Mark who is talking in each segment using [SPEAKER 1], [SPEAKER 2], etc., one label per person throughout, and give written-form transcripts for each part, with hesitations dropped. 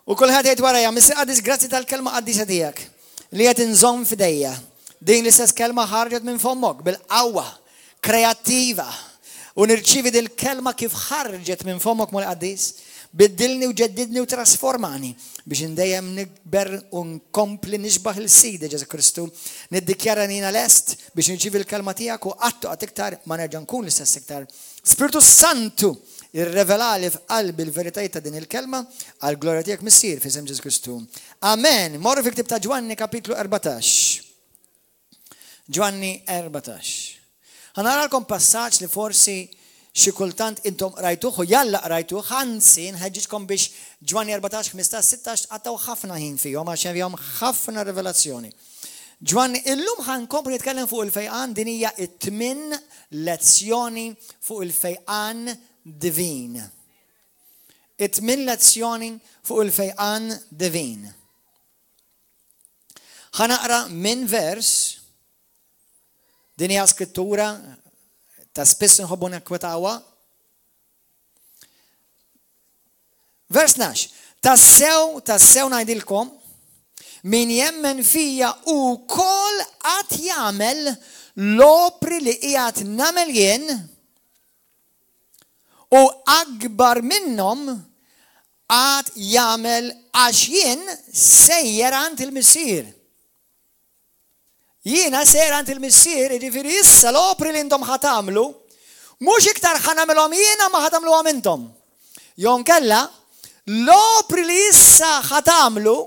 [SPEAKER 1] U kulħadd jgħid warajja, Mr. Qaddis, grazzi tal-kelma qaddisa tiegħek li qed inżomm f'idejja. Din l-istess kelma ħarġet minn fommok bil-qawwa, kreattiva. U nirċivi dil-kelma kif ħarġet minn fommok mal qaddis, biddilni u ġeddidni u trasformani biex indejjem nikber u nkompli nixbaħ il-sida Ġesu Kristu, niddikjara nina lest biex nirċivi l-kelma tiegħek u qatt iktar ma nerġa' nkun l-istess iktar. Spiritu Santu irrevelali f'qalbi l-veritajiet ta' din il-kelma għal glorja tiegħek missier f'isem Ġesu Kristu. Amen. Morru fi ktib ta' Ġwanni kapitlu 14. Ġwanni 14. Ħanaralkom passaġġ li forsi xi kultant intom rajtuh u jalla rajtuh, ħansi nħeġġitkom biex Ġwanni 14, 15, 16 għattaw ħafna ħin fihom għax fihom ħafna rivelazzjoni. Ġwanni, illum ħankompli nitkellem fuq il-fejqan, din hija t-tmien lezzjoni fuq il-fejqan divin. It-tmien lezzjoni fuq il-fejqan divin. Ħanaqra minn vers, din hija skrittura ta' spiss nħobbu nekkwetawa. Vers 12. Tassew ngħidilkom min jemmen fija wkoll qatt jagħmel l-opri li qiegħed nagħmel jien u akbar minnhom qatt jagħmel għax jien sejjer għand il-missier. Jiena sejjer għand il-missier, jiġifieri issa l-opri li intom ħatamlu mhux iktar ħanamilhom jiena ma ħatamluhom intom. Jew nkella l-opri li issa ħatamlu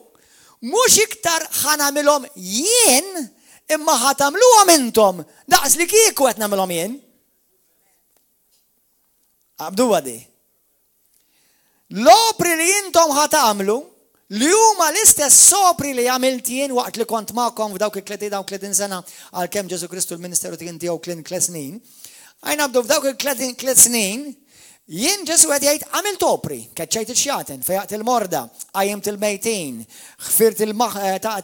[SPEAKER 1] mhux iktar ħanamilhom jien imma ħatamluhom intom daqs li kieku qed nagħmilhom jien. Qabdu għadi. L-opri li intom ħatamlu li huma l-istess sopri li għamilt jien waqt li kont magħkom f'dawk il-30 sena għalkemm Ġesu Kristu l-Ministeru tiegħu kien 3 snin. Għajna bdu f'dawk il-3 snin jien Ġesu qed jgħid għamilt opri, keċċejt il-xjaten, fejaqt il-morda, qajjimt il-mejtin, ħfirt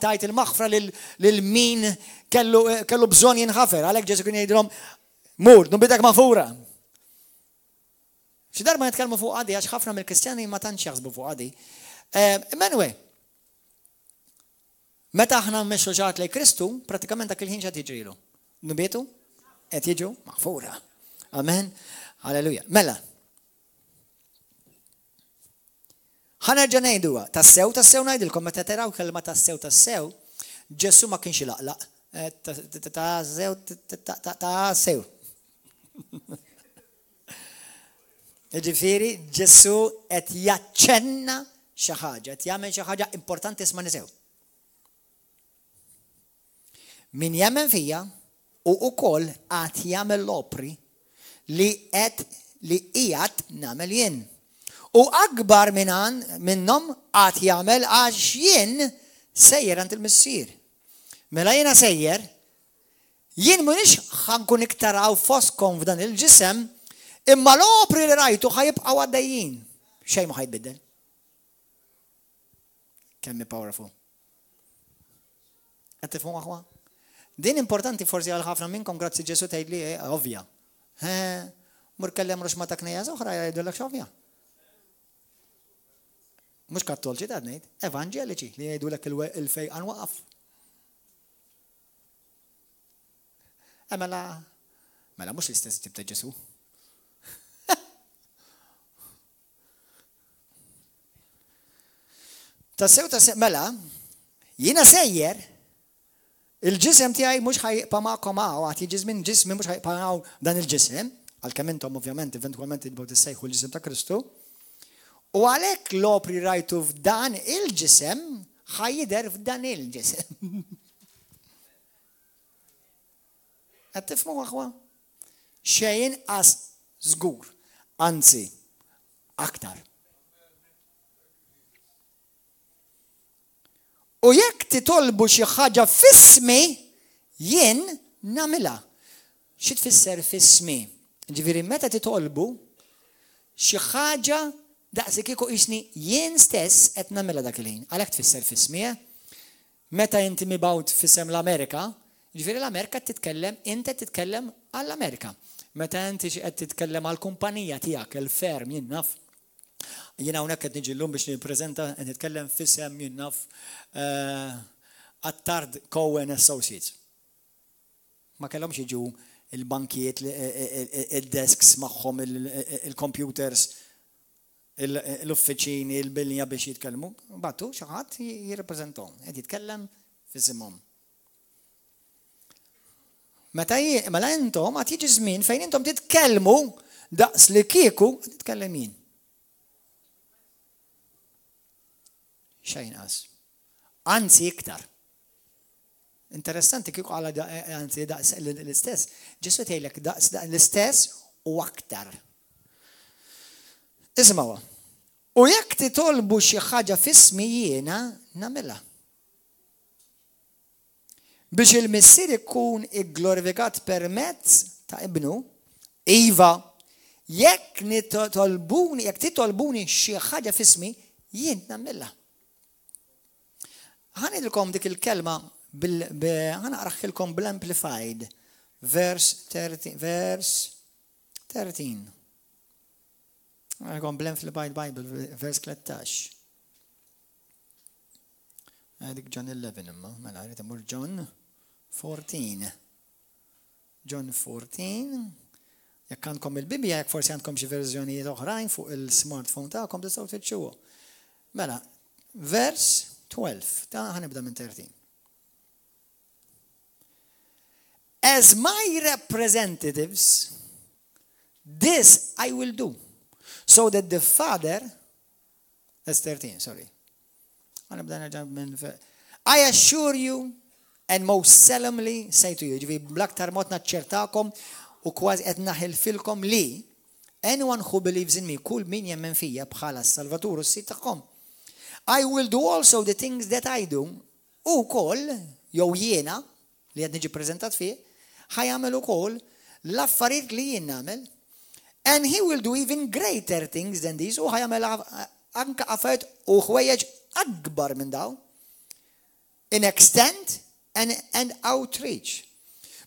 [SPEAKER 1] tajt il-maħfra lil min kellu bżonn jinħafer, għalhekk Ġesu kien jgħidilhom mur, nbidek magħfura. Xi darba nitkellmu fuq għadi għax ħafna mill-Kristjani ma tantx jaħsbu fuq għadi. Anyway, meta aħna mmexxu ġat lejn Kristu, pratikament dak il-ħin x'qed jiġrilu. Nbietu qed jiġu maħfura. Amen. Halleluja. Mela. Ħanerġa' ngħiduha, tassew ngħidilkom meta taraw kelma tassew, Ġesu ma kienx ilaqlaq. Tassew. Jiġifieri Ġesu qed jaċċenna xi ħaġa, qed jagħmel xi ħaġa importanti isma' nisew. Min jemmen fija u wkoll qatt jagħmel l-opri li qiegħed nagħmel jien. U akbar minnhom qatt jagħmel għax jien sejjer għand il-missier. Mela jiena sejjer, jien m'iniex ħankun iktar hawn fostkom f'dan il-ġisem, imma l-opri li rajtu ħajibqgħu għaddejjin. Xejn ma ħajtbiddel. Kemm powerful. Qed tifhmu aħwa? Din importanti forsi għal ħafna minnkom grazzi Ġesu tgħidli ovvja. Mur kellem rux ma ta' knejja oħra jgħidulek x'ovvja. Mhux kattolċi ta' ngħid, evanġeliċi li jgħidulek il-fejqan waqaf. Mela mhux l-istess tip ta' Ġesu. Tassew, mela, jiena sejjer, il-ġisem tiegħi mhux ħajqa' magħkom għad jiġi żmien ġismi mhux ħajqa' dan il-ġisem, għalkemm intom ovvjament eventwalment tibgħu tissejħu l-ġisem ta' Kristu. U għalhekk l-opri rajtu f'dan il-ġisem ħajjidher f'dan il-ġisem. Qed tifhmu aħwa? Xejn qas żgur, anzi aktar. U jekk titolbu xi ħaġa f'ismi, jien nagħmilha. Xi tfisser f'ismi? Ġifieri meta titolbu xi ħaġa daqs kieku qisni jien stess qed nagħmilha dak il-ħin. Għalhekk tfisser f'ismi. Meta inti mibgħut f'isem l-Amerika, ġifieri l-Amerika inti titkellem għall-Amerika. Meta inti qed titkellem għall-kumpanija tiegħek, il-ferm jien naf. Jiena hawnhekk qed niġi llum biex nippreżenta qed nitkellem f'isem jien naf Attard Cohen Associates. Ma kellhomx jiġu il-bankijiet, il-desks magħhom, il-computers, l-uffiċini, il-bilja biex jitkellmu. Battu xi ħadd jirrappreżentahom, qed jitkellem f'isimhom. Mela intom għad jiġi żmien fejn intom titkellmu daqs li kieku titkellem jien. Xejnqas. Anzi iktar. Interessanti kieku għala anzi daqs l-istess. Ġesu tgħidlek daqs l-istess u aktar. Isma'wa. U jekk titolbu xi ħaġa f'ismi jiena nagħmilha. Biex il-Missier ikun igglorifikat permezz ta' ibnu, iva, jekk titolbuni xi ħaġa f'ismi jien nagħmilha. Ħanidilkom dik il-kelma ħanaqraħilkom bl-Amplified, verse 13. Għalkom bl-Amplified Bible, verse 13. Għadik John 11 imma, mela għarit imur John 14. John 14. Jekk għandkom il-Bibja, jekk forsi għandkom xi verżjonijiet oħrajn fuq il-smartphone tagħkom tistgħu tfittxuha. Mela, verse 12. Ta' ħanibda minn 13. As my representatives, this I will do, so that the Father, that's 13, sorry. I assure you and most solemnly say to you, ġivi bl-aktar mod naċċertakom u kważi qed naħilfilkom li anyone who believes in me, kull min jemmen fija bħala s-Salvatur u s-sit tagħhom. I will do also the things that I do, u koll, jew jiena, li qed niġi preżentat fih, ħajamel ukoll l-affarijiet li jien nagħmel, and he will do even greater things than these, u ħajamel anke affarijiet u ħwejjeġ akbar minn dawn, in extent and outreach.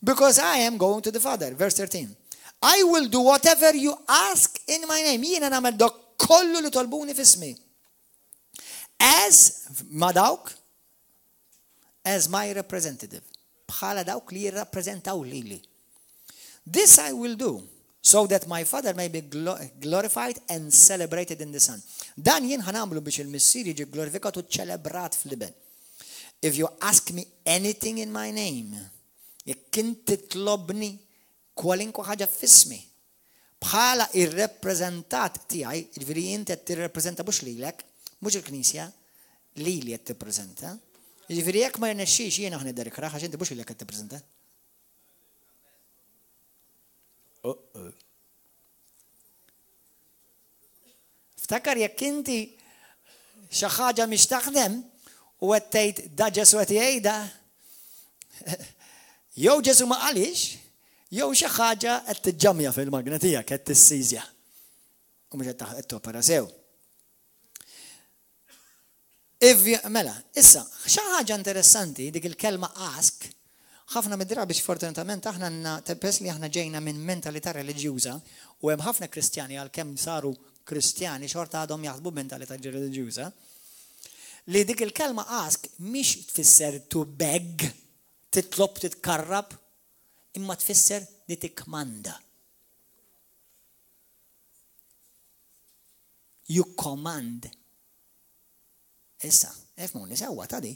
[SPEAKER 1] Because I am going to the Father. Verse 13. I will do whatever you ask in my name. Jiena nagħmel dak kollu li tolbuni f'ismi. As my representative. Bħala dawk li jirrappreżentaw lili. This I will do, so that my Father may be glorified and celebrated in the Son. Dan jien ħanamlu biex il-Missier jiġi glorifikat u ċelebrat fl-iben. If you ask me anything in my name, jekk inti titlobni kwalinkwa ħaġa f'ismi, bħala ir-rappreżentat tiegħi, jiġifieri inti qed tirrappreżenta mhux lilek, mhux il-Knisja, lili qed tippreżenta. Jiġifieri jekk ma jnexxix jiena ħnidher ikraħ għax inti mhux lilek qed tippreżenta. Ftakar jekk inti xi ħaġa mhix taħdem u qed tgħid da Ġesu qed jgħidha, jew Ġesu ma qalix, jew xi ħaġa qed tiġġammja fil-magna tiegħek qed tissieżja. U mhux qed topera sew. Mela, issa, xi ħaġa interessanti dik il-kelma ask, ħafna mid-drabi fortunatament aħna tepes li aħna ġejna minn mentalità reliġjuża u hemm ħafna Kristjani għalkemm saru Kristjani xorta għadhom jaħsbu mentalità reliġjuża li dik il-kelma ask mhix tfisser to beg, titlob titkarrab, imma tfisser li tikkmanda. You command. Issa, efmuni sewwa ta' di.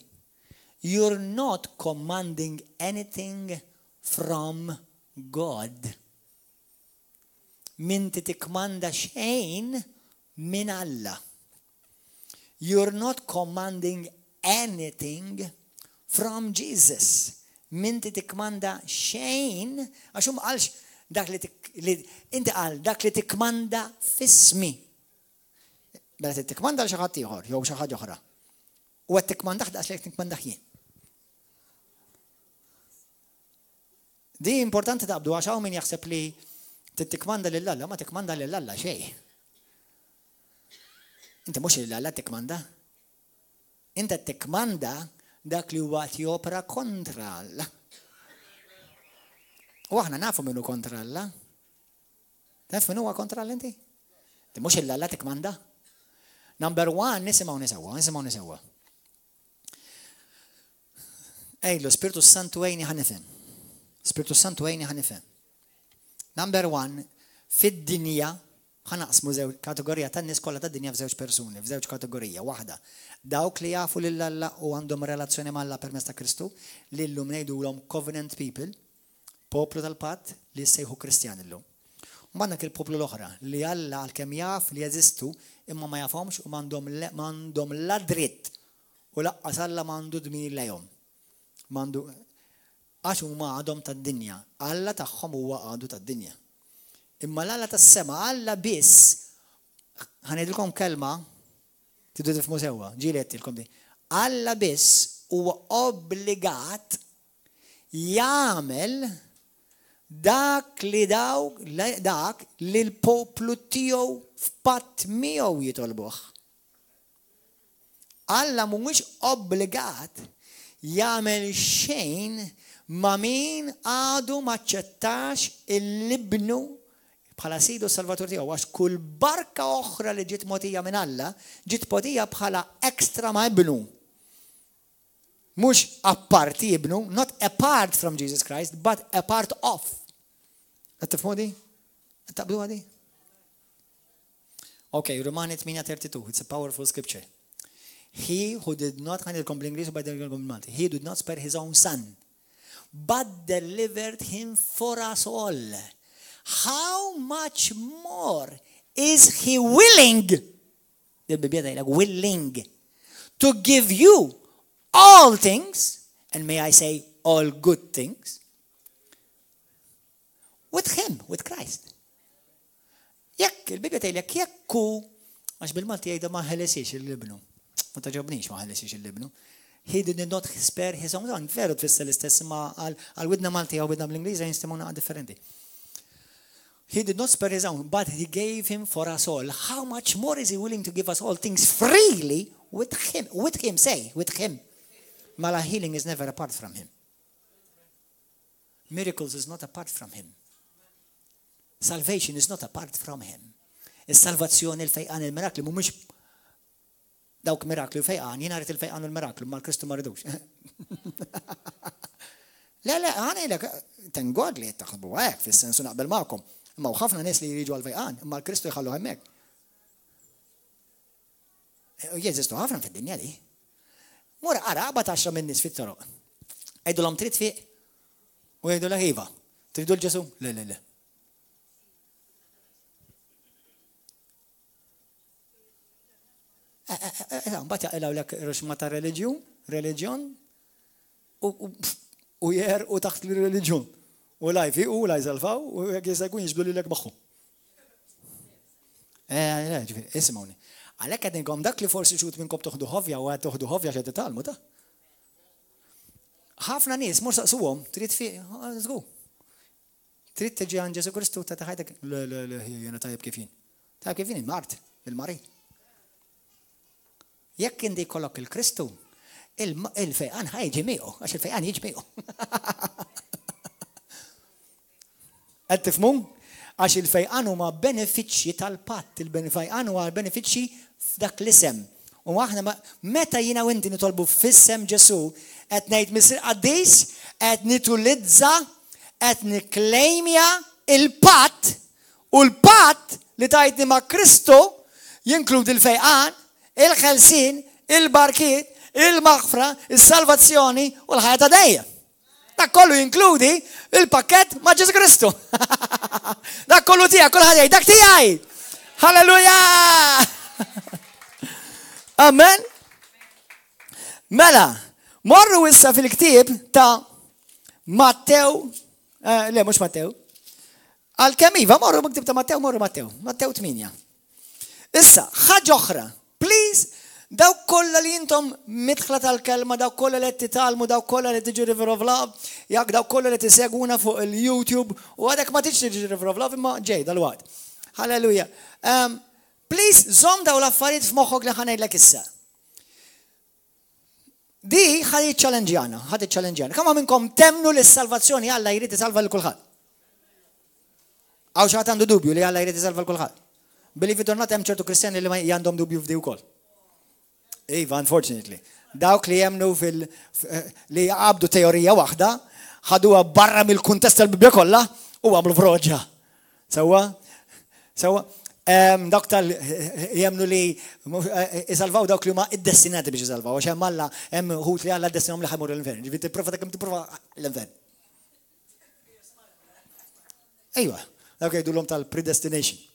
[SPEAKER 1] You're not commanding anything from God. Minti tikmanda xejn min Alla. You're not commanding anything from Jesus. Minti tikmanda xejn, għaxum għalx dak li inti għal dak li tikmanda fismi. Bela tikmanda l xaħat ieħor, jew xi ħaġa oħra. U għed tikmandaħ daqs li tikmandaħ jien. Di importanti taqbdu għaxaw min jaħseb li tikmanda lill-Alla, ma tikmanda lill-Alla xej. Inti mhux lill-Alla tikmanda. Inti tikmanda dak li huwa jopera kontra Alla. U aħna nafu minnu kontra Alla. Taf min huwa kontra Alla inti? Inti mhux lill-Alla tikmanda. Number one, nisimgħu sewwa. Ejlu, Spiritu Santu għajni ħanifhem. Spiritu Santu għajni ħanifhem. Number one, fid-dinja ħanaqsmu żewġ kategorija tan-nies kollha tad-dinja f'żewġ persuni, f'żewġ kategorija waħda. Dawk li jafu lil Alla u għandhom relazzjoni mal-Alla permezz ta' Kristu, li llum ngħidulhom covenant people, poplu tal-patt li jsejħu Kristjani llum. M'għandek il-poplu l-oħra li Alla għalkemm jaf li jeżistu imma ma jafhomx u m'għandhom la dritt u laqqas Alla m'għandu dmir lejhom. M'għandu għax huma għadhom tad-dinja, Alla tagħhom huwa għadu tad-dinja. Imma l-Alla tas-sema, Alla biss, ħanedilkom kelma, tidu tifhmu sewwa, ġieli qedtilkom di. Alla biss huwa obbligat jagħmel dak li l-poplu tiegħu f'patt miegħu jitolbuh. Alla mhuwiex obbligat jagħmel xejn ma' min għadu ma ċċettax il-libnu bħala Sidu Salvatur tiegħu għax kull barka oħra li ġiet mogħtija minn Alla ġiet mogħtija bħala ekstra ma' ibnu. Mhux apparti ibnu, not apart from Jesus Christ, but a part of. Qed tifhmu di? Qed taqbluha di? Okay, Romani 8:32, it's a powerful scripture. He who did not, he did not spare his own son, but delivered him for us all. How much more is he willing to give you all things, and may I say all good things, with him, with Christ. Jekk, il-Bibja tgħidlek jekku, għax bil-Malti jgħidha ma ħelesix il-libnu. Ma taġobniex ma ħelesix il-libnu. He did not spare his own son. Veru tfisser l-istess ma għal-widna Malti għal widna bl-Ingliż jinstimuna differenti. He did not spare his own, but he gave him for us all. How much more is he willing to give us all things freely with him? With him, say, with him. Mala healing is never apart from him. Miracles is not apart from him. Salvation is not apart from him. Is-salvazzjoni, il-fejqan, il-mirakli, mhumiex dawk mirakli u fejqan, jien għarit il-fejqan u l-miraklu, ma l-Kristu ma rridux. Le, għanilek, tengod li jittaħbu għek, fis-sensu naqbel ma'kom. Imma ħafna nies li jriġu għal-fejqan, imma l-Kristu jħallu hemmhekk. Jeżistu ħafna fid-dinja di. Mura qara 14 minn nies fit-toroq. Għajdulhom trid fiq u jgħidu iva. Tridu l-Ġesu? Le. Mbagħad jaqilgħu rixma ta' reliġjon u jer u taħt l-reliġjon. U lajfi u laj salfaw u jekk jisegħu jiġbdu lilek magħhom. Isimgħuni. Għalhekk qed inkom dak li forsi xut minnkom toħdu ħovja u qed toħdu ħovja x'qed titgħallmu ta'. Ħafna nies mhux saqsuhom trid fiq żgur. Trid tiġi għand Ġesu Kristu ta' ħajtek le jiena tajjeb kif jien. Tajjeb kif jien mart il-marit. Jekk inti jkollok il-Kristu, il-fejqan ħajġi miegħu, għax il-fejqan jiġi miegħu. Qed tifhmu? Għax il-fejqan huma benefiċċji tal-patt, il-fejqan huwa benefiċċji f'dak l-isem. U aħna meta jiena u inti nitolbu f'isem Ġesu, qed ngħid Misir Qaddis, qed nitulizza, qed nikklejmja il-patt u l-patt li tajtni ma' Kristu jinkludi l-fejqan, il-ħelsin, il-barkiet, il-maħfra, il-salvazzjoni u l-ħajja ta' dejjem. Dak kollu jinkludi il-pakket ma' Ġesu Kristu. Dak kollu tiegħek, kull ħadd dak tiegħi. Halleluja! Amen. Mela, morru issa fil-ktieb ta' Mattew, le mhux Mattew. Għal-kemm iva, morru miktib ta' Mattew, Mattew 8. Issa, ħaġa oħra. Please, daw kolla li jintom mitħla tal-kelma, daw kolla li titalmu, daw kolla li tiġi River of Love, jak daw kolla li tiseguna fuq il-YouTube, u għadek ma tiġi River of Love, imma ġej dal-wad. Halleluja. Please, zom daw l-affarijiet f'moħħok li ħanajdlek issa. Di ħadit ċallenġjana. Kama minnkom temnu l-salvazzjoni Alla jrid isalva l-kulħadd. Għaw xaħat għandu dubju li Alla jrid isalva l-kulħadd. Believe it or not, hemm ċertu Kristjani li għandhom dubju f'di wkoll. Iva, unfortunately. Dawk li jemnu li għabdu teorija waħda, ħaduha barra mill-kuntest tal-Bibja kollha u għamlu froġġa. Sewwa, dawk jemnu li isalvaw dawk li huma id-destinati biex isalvaw, għax hemm Alla hemm ħut li Alla ddestinhom li ħajmur l-infern. Ġifieri tipprova dak tipprova l-infern. Ejwa, dawk jgħidulhom tal-predestination.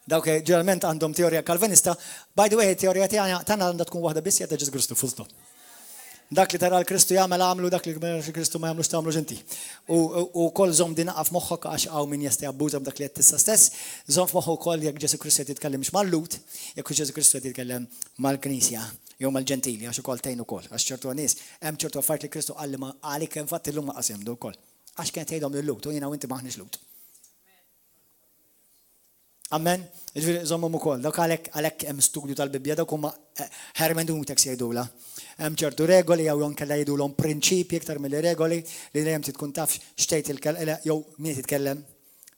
[SPEAKER 1] Dawk ġeneralment għandhom teorija kalvinista, by the way, teorija tagħna għandha tkun waħda biss jgħid Ġesu Kristu full stop. Dak li tara l-Kristu jagħmel għamlu, dak li Kristu ma jagħmlux tagħmlu ġenti. U koll żomm din naqaf moħħok għax hawn min jista' jabbuża b'dak li qed tista' stess, żomm f'moħħu wkoll jekk Ġesu Kristu qed jitkellimx mal-Lut, jekk Ġesu Kristu qed jitkellem mal-Knisja jew mal-Ġentili għax ukoll tgħin ukoll, għax ċertu nies hemm ċertu affarijiet li Kristu qal li għalik infatti llum ma qasemdu wkoll. Għax kien tgħidhom lil-Lut u jiena u inti maħniex Lut. Amen. Ġifieri żommhom ukoll, dawk għalhekk hemm studju tal-Bibja dawk huma hermeneutics jgħidula. Hemm ċertu regoli jew kellha jgħidulhom prinċipji iktar milli-regoli li dejjem tkun taf x'tgħid jew min titkellem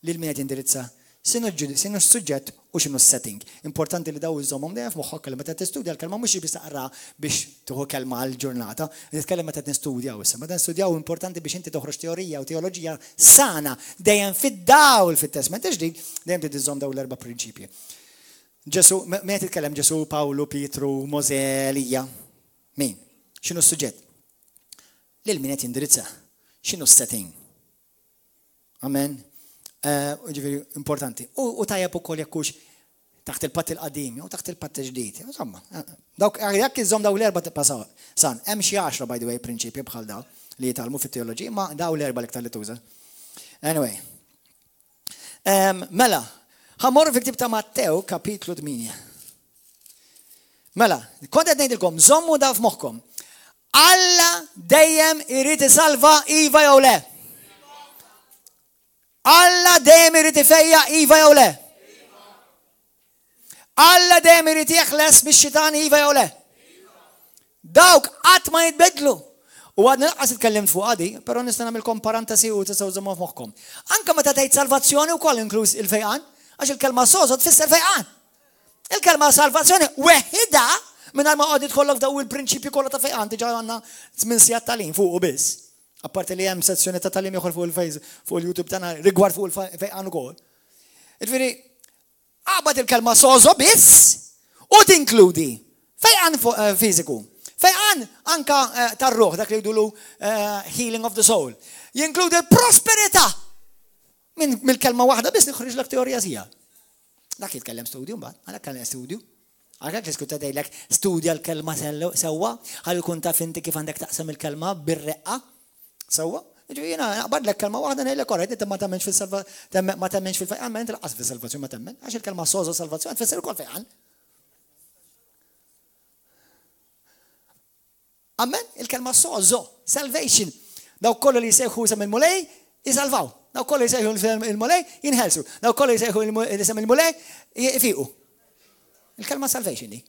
[SPEAKER 1] lil min qed jindirizza x'inhu s-suġġett u x'inhu s-setting. Importanti li daw iżommhom dejjem f'moħħok li meta tistudja l-kelma mhux biss taqra biex tieħu kelma għall-ġurnata, titkellem meta nistudjaw issa. Meta nistudjaw importanti biex inti toħroġ teorija u teoloġija sana dejjem fid-dawl fit-Testament ġdid dejjem tiżomm daw l-erba' prinċipji. Ġesu, min titkellem Ġesu, Pawlu, Pietru, Mosè, Elija. Min? X'inhu s-suġġett? Lil min qed jindirizza. X'inhu s-setting? Amen. Ġifieri importanti. U tajjeb ukoll jekk hux taħt il-patt il-qadim jew taħt il-patt il-ġdid. Insomma, dawk jekk iżomm daw l-erba' tibqa' san. Hemm xi 10 by the way prinċipji bħal daw li jitalmu fit-teoloġija, ma daw l-erba' l-iktar li tuża. Anyway. Mela, ħamorru fi-ktieb ta' Mattew kapitlu 8. Mela, kont qed ngħidilkom, żommu da f'moħħkom. Alla dejjem irid isalva iva jew le. Alla dejjem irid ifejja iva jew le. Alla dejjem irid jeħles mix-xitan iva jew le. Dawk qatt ma jitbedlu. U għadna naqqas itkellimt fuq għadi, però nista' nagħmilkom parantesi u tistgħu żommu f'moħħkom. Anke meta tgħid salvazzjoni wkoll inkluż il-fejqan, għax il-kelma sożod tfisser fejqan. Il-kelma salvazzjoni weħida mingħajr ma qogħod jidħollok daw il-prinċipji kollha ta' fejqan diġà għandna 8 sigħat tagħlim fuq u biss. Apparti li hemm sezzjoni ta' tagħlim ieħor fuq fuq il-YouTube tagħna rigward fuq il-fejqan ukoll. Jiġifieri qabad il-kelma sożo biss u tinkludi fejqan fiżiku. Fejqan anka tar-ruħ dak li jgħidulu healing of the soul. Jinkludi prosperità. Mill-kelma waħda biss niħroġlek teorija sija. Dak jitkellem studju mbagħad, għalhekk kellem studju. Għalhekk li skutta tgħidlek studja l-kelma sewwa, ħalli jkun taf inti kif għandek taqsam il-kelma bir-reqqa. Sewwa, jiena naqbadlek kelma waħda ngħidlek korrett inti ma temmenx fil-fejqan, ma inti laqas fis-salvazzjoni ma temmen, għax il-kelma sożo salvazzjoni tfisser ukoll fejqan. Amen, il-kelma sożo, salvation. Dawk kollu li jsejħu sem il-mulej jisalvaw. Dawk kollu jsejħu il-mulej jinħelsu. Dawk kollu jsejħu sem il-mulej jifiqu. Il-kelma salvation di.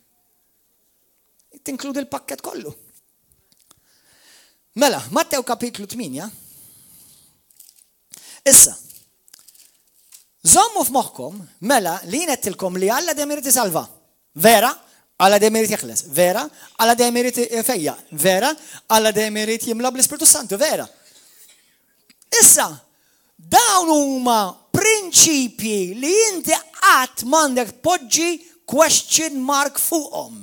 [SPEAKER 1] Tinkludi il-pakket kollu. Mela, Mattew kapitlu 8. Issa, żommu f'moħħkom mela li nettilkom li Alla dejjem irid isalva. Vera, Alla dejjem irid jeħles. Vera, Alla dejjem irid ifejja. Vera, Alla dejjem irid jimla bl-Ispiritu Santu. Vera. Issa, dawn huma prinċipji li inti qatt m'għandek poġġi question mark fuqhom.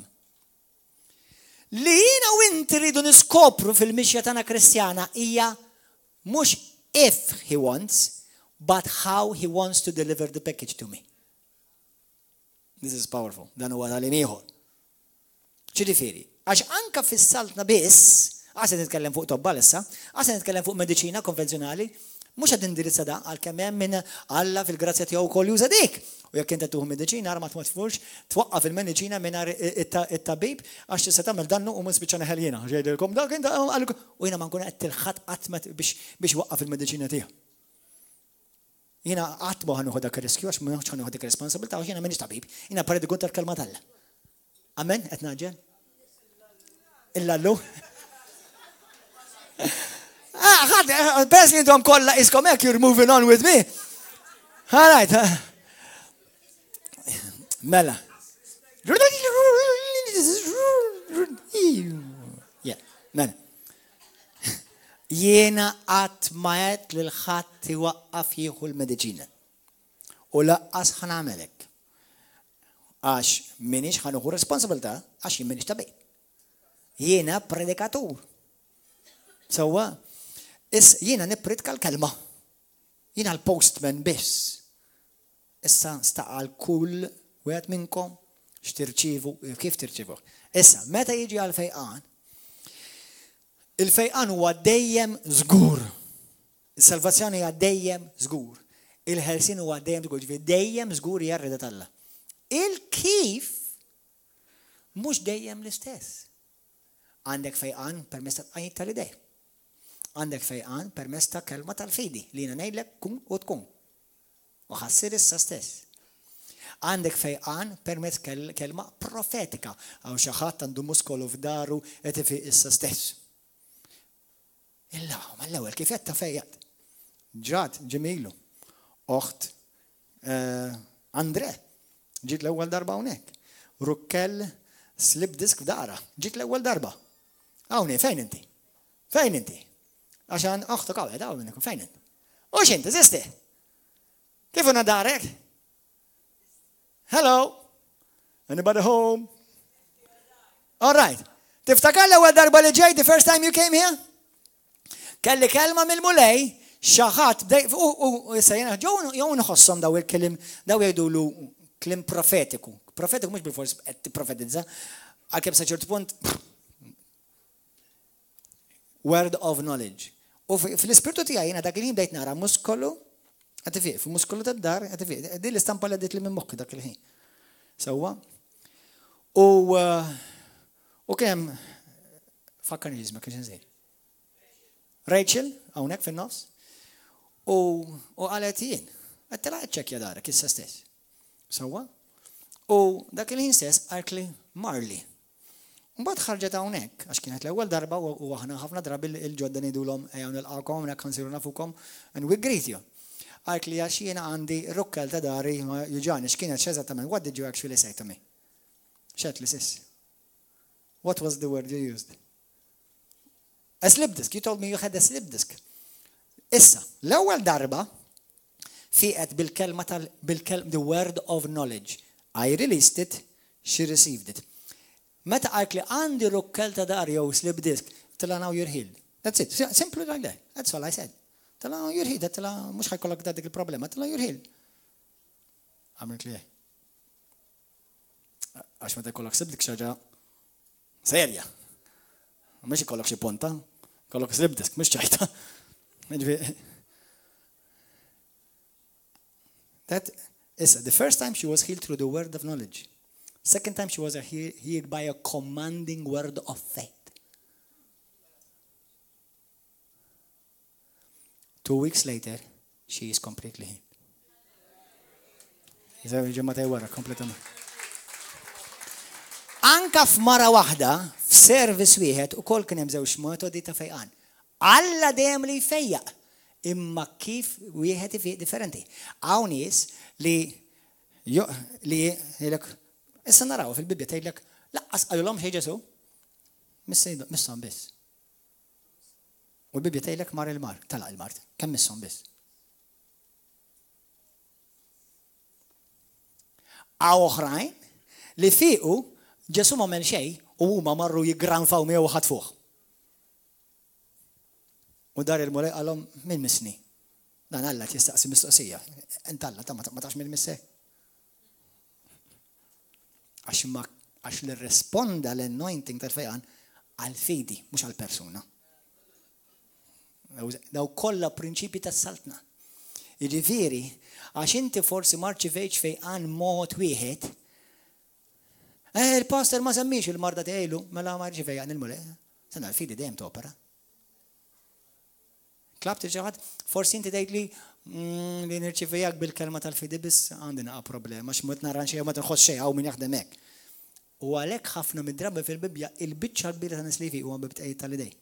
[SPEAKER 1] Li jiena u inti rridu niskopru fil-mixja tagħna Kristjana hija mhux if he wants, but how he wants to deliver the package to me. This is powerful. Dan huwa tal ieħor. Ġifieri, għax anke fis-saltna biss, għase nitkellem fuq tobba issa, għase nitkellem fuq mediċina konvenzjonali, mhux qed indirizza da għalkemm hemm min Alla fil-grazzja tiegħu wkoll juża dik. U jekk inti tuħu mediċina ara ma tmutfux, twaqqaf il-mediċina mingħajr it-tabib għax tista' tagħmel dannu u ma spiċċa neħel jiena. Ġejdilkom dak inta u jiena ma nkun qed tilħadd qatt biex waqqaf il-mediċina tiegħu. Jiena qatt ma ħanuħu dak ir-riskju għax ma ħanuħu dik ir-responsabilità għax jiena m'iniex tabib. Jiena paredi kont tal-kelma Alla. Amen, qed naġġel. Illallu. Pers li intom kollha iskom hekk you're moving on with me. All right. Mela. Mela. Jiena qatt ma qed lil ħadd iwaqqaf jieħu l-mediċina. U laqqas ħanamelek. Għax minix ħanuħu responsabilità għax jien minix tabib. Jiena predikatur. Sewwa, jiena nippritka l-kelma. Jiena l-postman biss. Issa staqal kull wieħed minnkom x'tirċievu, kif tirċievu. Issa, meta jiġi għal-fejqan, il-fejqan huwa dejjem żgur. Is-salvazzjoni hija dejjem żgur. Il-ħelsin huwa dejjem żgur, ġifieri dejjem żgur hija r-rida tal-Alla. Il-kif mhux dejjem l-istess. Għandek fejqan permezz ta' tqajjid tal-idej. Għandek fejqan permezz ta' kelma tal-fidi li jiena ngħidlek kun u tkun. U ħassir issa stess. Għandek fejqan permezz kelma profetika għaw xi ħadd għandu muskolu f'daru qed ifiq issa stess. Illa, ma l-ewwel kif qed tafejjaq. Ġad ġemilu. Oħt Andre, ġiet l-ewwel darba hawnhekk. Rukkel slip disk f'dara, ġiet l-ewwel darba. Hawnhi fejn inti? Fejn inti? Għaxan oħtu qawwed hawn minnek fejn inti? U x'inti żisti? Kif huna darek? Hello? Anybody home? All right. Tiftakar l-ewwel darba li ġej the first time you came here? Kelli kelma mill-mulej, xaħat, u issa jena, jew nħossom daw il-kelim, daw jgħidulu kelim profetiku. Profetiku mux bil-fors profetizza, għalkemm sa ċertu punt, word of knowledge. U fil-ispirtu tijaj jena dak il-ħin bdejt nara muskolu, għatifiq, muskolu tad-dar, għatifiq, di l-istampa l għaddit li minn mokki dak il-ħin. Sawa? U kem, fakkarni ġizma, kħiġ nżir. Rachel, għawnek fin-nofs, u għalet jien, għattela ċekja darek, issa stess. Sawa? U dak il-ħin stess għarkli Marley. Mbagħad ħarġet hawnhekk, għax kienet l-ewwel darba u aħna ħafna drabi il-ġodda ngħidulhom ejja nilqakom hawnhekk ħansiru nafukom and we greet you. Għarkli għax jiena għandi rukkel ta' dari juġani x'kienet x'eżattament, what did you actually say to me? X'għedt li sis? What was the word you used? A slip disk. You told me you had a slip disk. Issa, l-ewwel darba fiqet bil-kelma the word of knowledge. I released it, she received it. Meta qalt li għandi rukkel ta' dar jew slip disk, tila now you're healed. That's it. Simple like that. That's all I said. Tila now you're healed. Tila mhux ħajkollok dik il-problema. Tila you're healed. Għamilt li għax meta jkollok slip disk xaġa serja. Mhux ikollok xi ponta. Kollok slip disk, mux ċajta. That is the first time she was healed through the word of knowledge. Second time she was healed by a commanding word of faith. 2 weeks later, she is completely healed. Anka f'mara waħda, f'service wieħed ukoll kien hemm żewġ metodi ta' fejqan. Alla dejjem li jfejjaq, imma kif wieħed ifiq differenti. Hawn nies li jgħidlek issa naraw fil-Bibja tgħidlek laqqas qalulhom xejn Ġesu. Misshom biss. U l-Bibja tgħidlek mar il-mar, talaq il-mart, kemm misshom biss. Għaw oħrajn li fiqu Ġesu ma mel xej u huma marru jiggranfaw miegħu ħadd fuq. U dar il-mulej qalhom min misni. Dan Alla tistaqsi mistoqsija. Int Alla ta' ma tax min missek. Għax li rrisponda l-anointing tal-fejqan għal-fidi, mhux għal-persuna. Daw kollha prinċipji tas-saltna. Jiġifieri, għax inti forsi marċivejtx fejqan mod wieħed, il-pastor ma semmix il-marda tgħidu, mela ma rġi fejqan il-mulej. Sena l-fidi dejjem topera. Klab tiġaħad, forsi inti tgħid li nirċivejak bil-kelma tal-fidi biss għandi naqa' problema, x'mut narran xejn ma tinħoss xejn hawn min jaħdem hekk. U għalhekk ħafna mid-drabi fil-Bibja il-biċċa l-bira ta' nies li fiq huwa bibtqejjed tal-idej.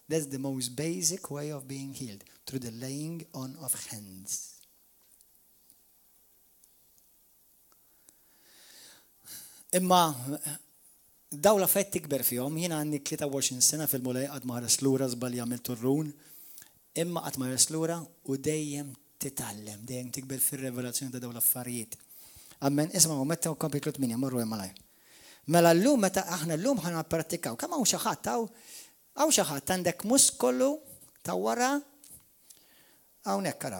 [SPEAKER 1] That's the most basic way of being healed, through the laying on of hands. Imma daw l-affett tikber fihom, jiena għandi 23 sena fil-mulej qatt ma ħares lura żbalja għamilt turrun, imma qatt ma ħares lura u dejjem titgħallem, dejjem tikber fir-revelazzjoni ta' daw l-affarijiet. Amen, isma' meta kapitlu 8 morru hemm malaj. Mela llum meta aħna llum ħana prattikaw, kemm hawn xi ħadd hawn xi ħadd għandek muskolu ta' wara hawnhekk ara,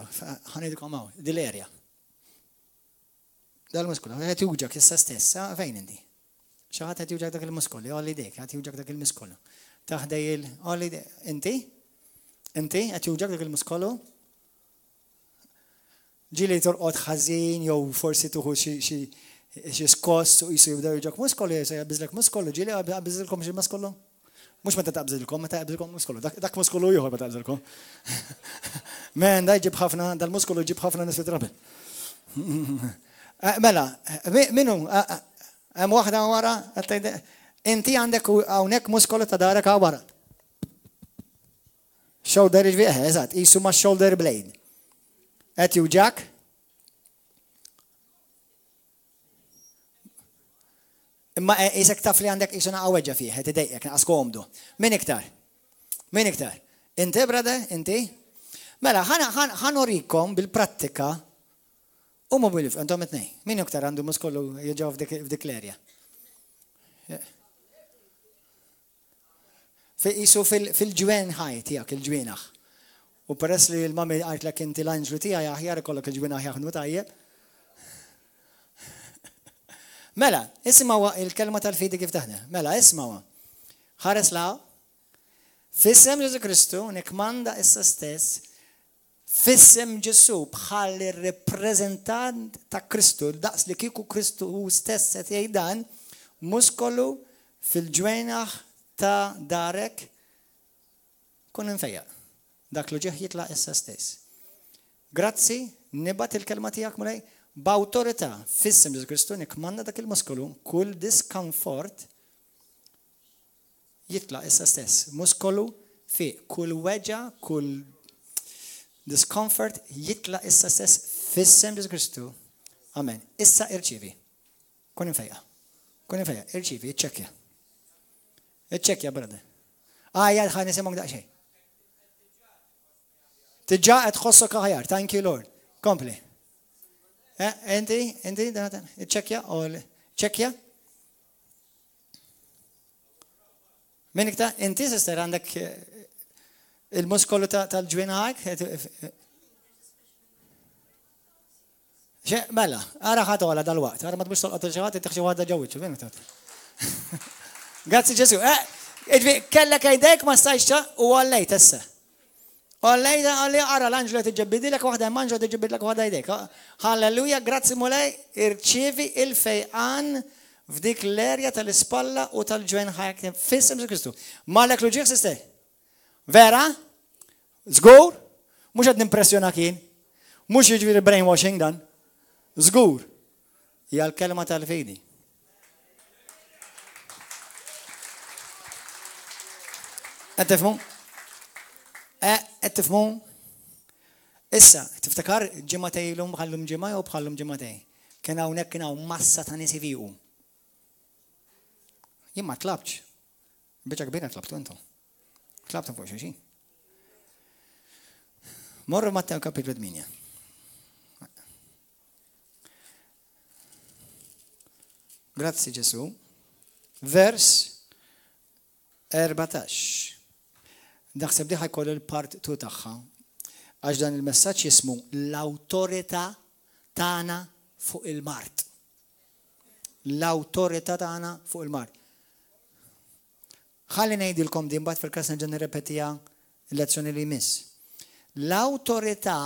[SPEAKER 1] ħanidkom hawn, dil-erja. Dal-muskolu, qed juġak issa stessa, fejn inti? Xi ħadd qed juġak dak il-muskolu, għalli dek, qed juġak dak il-muskolu. Taħdej għalli inti? Inti qed juġak dak il-muskolu? Ġili torqod ħażin jew forsi tuħu xi skoss u jisu jibdew juġak muskolu, jabbiżlek muskolu, ġili qabbiżilkom xi muskolu? Mhux meta taqbżilkom, meta taqbżilkom muskolu, dak muskolu ieħor meta taqbżilkom. Men da jġib ħafna, dal-muskolu jġib ħafna nies fit-trabil. Mela, minnu, hemm waħda wara, inti għandek hawnhekk muskolu ta' darek wara. Shoulder ġvieħ, eżatt, qisu ma' shoulder blade. Qed juġak? Imma isek taf li għandek qisu naqgħa fih, qed idejqek naqas komdu. Min iktar? Min iktar? Inti, brother? Inti? Mela, ħanurikom bil-prattika u mobilif, għandhom it-nej. Min iktar għandu muskolu jġaw f'dik l-erja? Isu fil-ġwen ħaj tijak, il-ġwenaħ. U peress li l-mami għajtlek inti l-anġlu tijaj aħjar kollok il-ġwenaħ jaħnu tajjeb. Mela, ismawa il-kelma tal-fidi kif taħdem. Mela, ismawa. Ħares law. Fissem Ġesu Kristu, nikmanda issa stess, fissem Ġesu bħal il-reprezentant ta' Kristu, daqs li kiku Kristu u stess set jgħidan, muskolu fil-ġwenaħ ta' darek kun infejja. Dak lu ġeħ jitla issa stess. Grazzi, nibat il-kelma tijak mulej, b'awtorità fissem Ġesu Kristu nikmanda dak il-muskolu, kull discomfort jitla issa stess. Muskolu fi kull weġa, kull discomfort jitla issa stess fissem Ġesu Kristu. Amen. Issa irċivi. Kun infejja. Kun infejja. Irċivi, iċċekja. Iċċekja, brother. Jgħad ħani semok daqxej. Tiġġa qed tħossok aħjar. Thank you, Lord. Kompli. Inti, iċċekja, ċekja. Min iktar, inti sister għandek il-muskolu tal-ġwina għak? Mela, għara ħatu għala dal-waqt, għara ma tbux tolqot il-ġaħat, tiħxi għadda ġawitxu, vien iktar. Grazzi Ġesu. Kellek għajdek ma stajċa u għallejt essa. Għallejt għalli għara l-anġlu t-ġebbidilek waħda manġu t-ġebbidilek waħda jdek. Halleluja, grazzi mulej, irċivi il-fejqan f'dik l-erja tal-ispalla u tal-ġwen ħajak fissem Ġesu Kristu. Malek luġiħ siste? Vera? Zgur? Mux għad nimpressjona kien? Mux jiġviri brainwashing dan? Zgur? Hija l-kelma tal-fejdi. Għattifmu? Għattifmu? Issa, tiftakar ġematej l-lum bħallum ġemaj u bħallum ġematej. Kena unek kena massa ta' nisi fiju. Jien ma tlabċ. Bieċa kbira tlabtu entu. Tlabtu fuq xaxin. Morru Matteo kapitlu 8. Grazzi Ġesu. Vers 14. Naħseb diħa jkollu l-part tu tagħha. Għax dan il-messaġġ jismu l-awtorità tagħna fuq il-mart. L-awtorità tagħna fuq il-mart. Ħalli ngħidilkom din mbagħad fil-każ nerġa' nirrepetija l-lezzjoni li jmiss. L-awtorità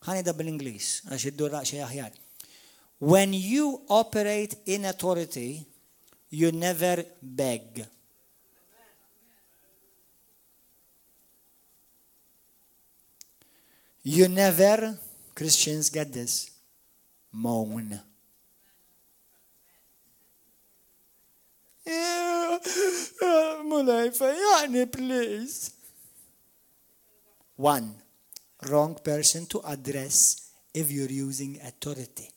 [SPEAKER 1] ħanida bil-Ingliż għax iddur xi aħjar. When you operate in authority, you never beg. You never, Christians get this, moan. Mulaj fajani, please. One, wrong person to address if you're using authority.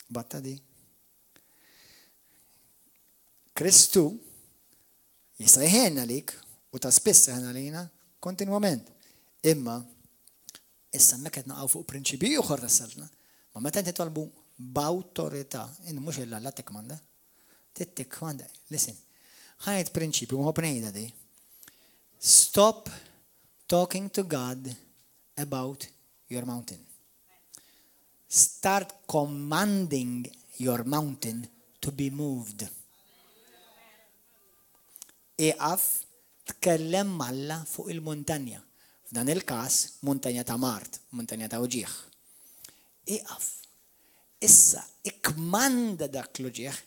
[SPEAKER 1] Batta di. Kristu jista' jħenna lik u ta' spiss jħenna lina kontinwament. Imma issa mekk qed naqgħu fuq prinċipji ieħor tas-saltna. Ma meta inti tolbu b'awtorità, in mhux illa Alla tikmanda. Tikmanda. Listen. Ħajt prinċipju ma bnejda di. Stop talking to God about your mountain. Start commanding your mountain to be moved. Iqaf tkellem Alla fuq il-montanja. F'dan il-każ montanja ta' Mart, montanja ta' uġieħ. Iqaf. Issa ikkmanda dak l-uġieħ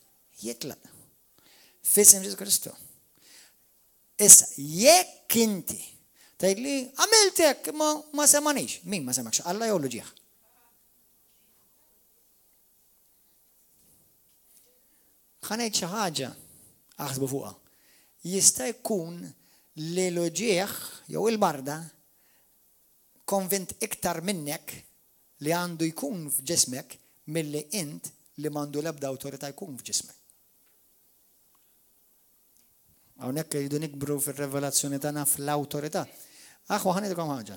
[SPEAKER 1] jitlaq. F'isem Ġesu Kristu. Issa jekk inti tgħidli għamilt hekk ma semanix. Min ma semakx? Alla jew l-uġieħ? Ħanejt xi ħaġa aħsbu fuqha. Jista' jkun li l-uġieħ jew il-marda konvint iktar minnek li għandu jkun f'ġismek milli int li m'għandu l-ebda awtorità jkun f'ġismek. Hawnhekk jridu nikbru fir-revelazzjoni tagħna fl-awtorità. Aħwa ħanidilkom ħaġa.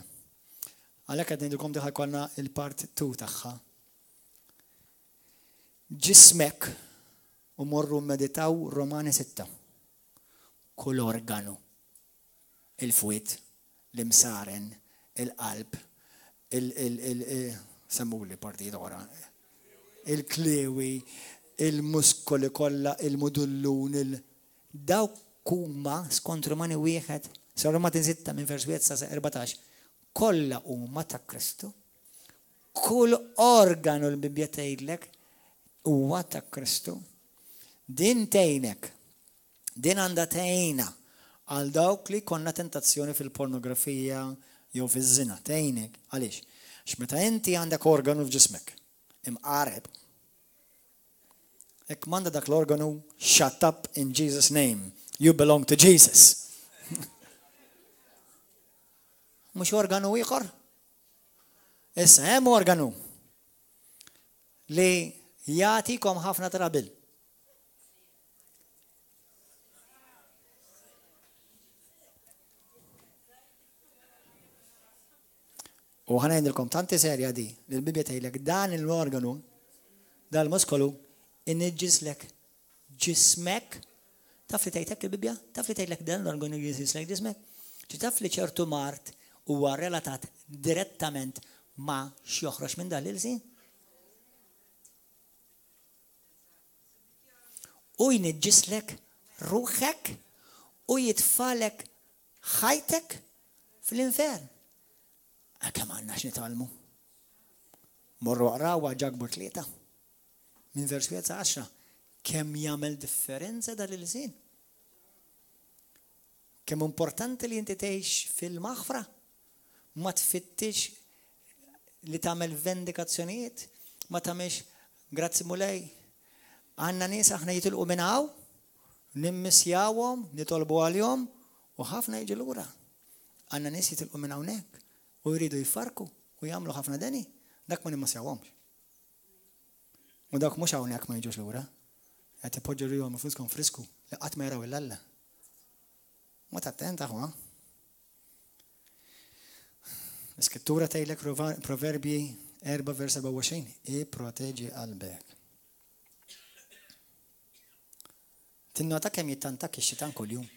[SPEAKER 1] Għalhekk qed ngħidilkom diħa jkollna il-part 2 tagħha. Ġismek u morru meditaw Romani 6. Kull organu, il-fwiet, l-imsaren, il-qalb, semmuli partijiet oħra, il-klewi, il-muskoli kollha, il-mudullun, dawk huma skont Romani 1, sa Romani 6 minn vers 1 sa 14, kollha huma ta' Kristu. Kull organu l-Bibja tgħidlek huwa ta' Kristu. Din tgħinek. Din għandha tgħinna għal dawk li konna tentazzjoni fil-pornografija jew fiż-żina. Tgħinek. Għaliex? X'meta inti għandek organu f'ġismek imqareb. Hekk m'għandha dak l-organu shut up in Jesus' name. You belong to Jesus. Mhux organu ieħor? Issa hemm organu li jagħtikom ħafna trabil. U ħanajdilkom tanti serja di, li l-Bibja tgħidlek dan l-organu, dan l-muskolu, inniġġislek ġismek. Taf li tgħidlek il-Bibja? Taf li tgħidlek dan l-organu jġislek ġismek? Taf li ċertu mart huwa relatat direttament ma' x'joħroġ minn dan l-ilsin? U jniġġislek ruħek u jitfalek ħajtek fl-infern. Kemm għandna x'nitalmu. Morru qrawa ġagbur 3. Minn vers 10. Kemm jagħmel differenza dal-ilsin. Kemm importanti li inti tgħix fil-maħfra. Ma tfittix li tagħmel vendikazzjonijiet, ma tagħmilx grazzi mulej. Għandna nies aħna jitilqu minn hawn, nimmissjawhom, nitolbu għalihom u ħafna jiġu lura. Għandna nies jitilqu minn hawnhekk. U jridu jiffarku u jagħmlu ħafna deni, dak ma nimmassjawhomx. U dak mhux hawnhekk ma jiġux lura. Qed ipoġġu rihom infuskom frisku li qatt ma jaraw il-Alla. Ma tattent aħwa. L-Iskrittura tgħidlek Proverbji 4 vers 27. Ipproteġi qalbek. Tinnota kemm jittantak ix-xitan kuljum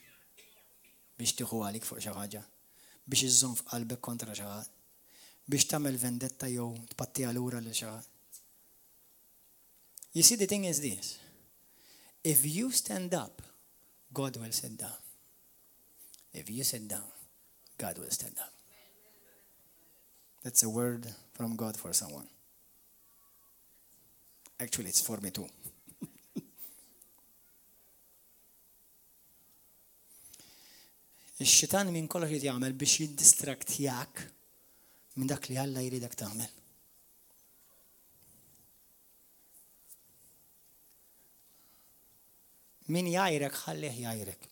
[SPEAKER 1] biex tieħu għalik fuq xi ħaġa. Biex iżżomm f'qalbek kontra xi ħadd, biex tagħmel vendetta jew tpattiha lura lil xi ħadd. You see, the thing is this. If you stand up, God will sit down. If you sit down, God will stand up. That's a word from God for someone. Actually, it's for me too. Ix-xitan minn kollox li jagħmel biex jiddistraktjak minn dak li Alla jridek tagħmel. Min jgħajrek ħallih jgħajrek.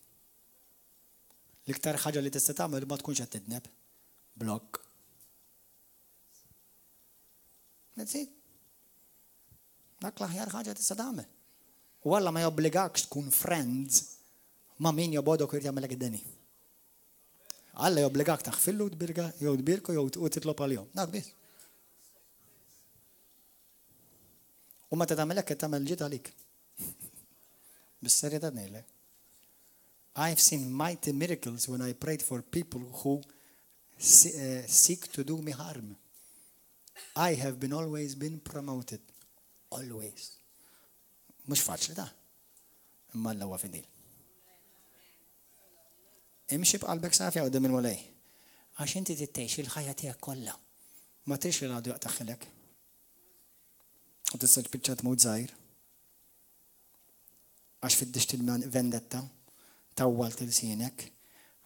[SPEAKER 1] L-iktar ħaġa li tista' tagħmel ma tkunx qed tidneb. Blokk. That's it. Dak l-aħjar ħaġa tista' tagħmel. U Alla ma jobbligakx tkun friends ma' min jobodok irid jagħmelek id-deni. Alla jobbligak taħfillu tbirga jew tbirku jew titlob għalihom. Dak biss. U meta tagħmelek qed tagħmel ġid għalik. Bis-serjetà ngħidlek. I've seen mighty miracles when I prayed for people who seek to do me harm. I have been always been promoted. Always. Mux faċli da. Imma l-lawa fidil. Imxi b'qalbek safja qudiem il-walej. Għax inti tittejx il-ħajja tiegħek kollha. Ma tix li għadu jaqtaħħilek. U tista' tpiċċa tmut żgħir. Għax fiddixt il-vendetta. Tawwalt il-sienek,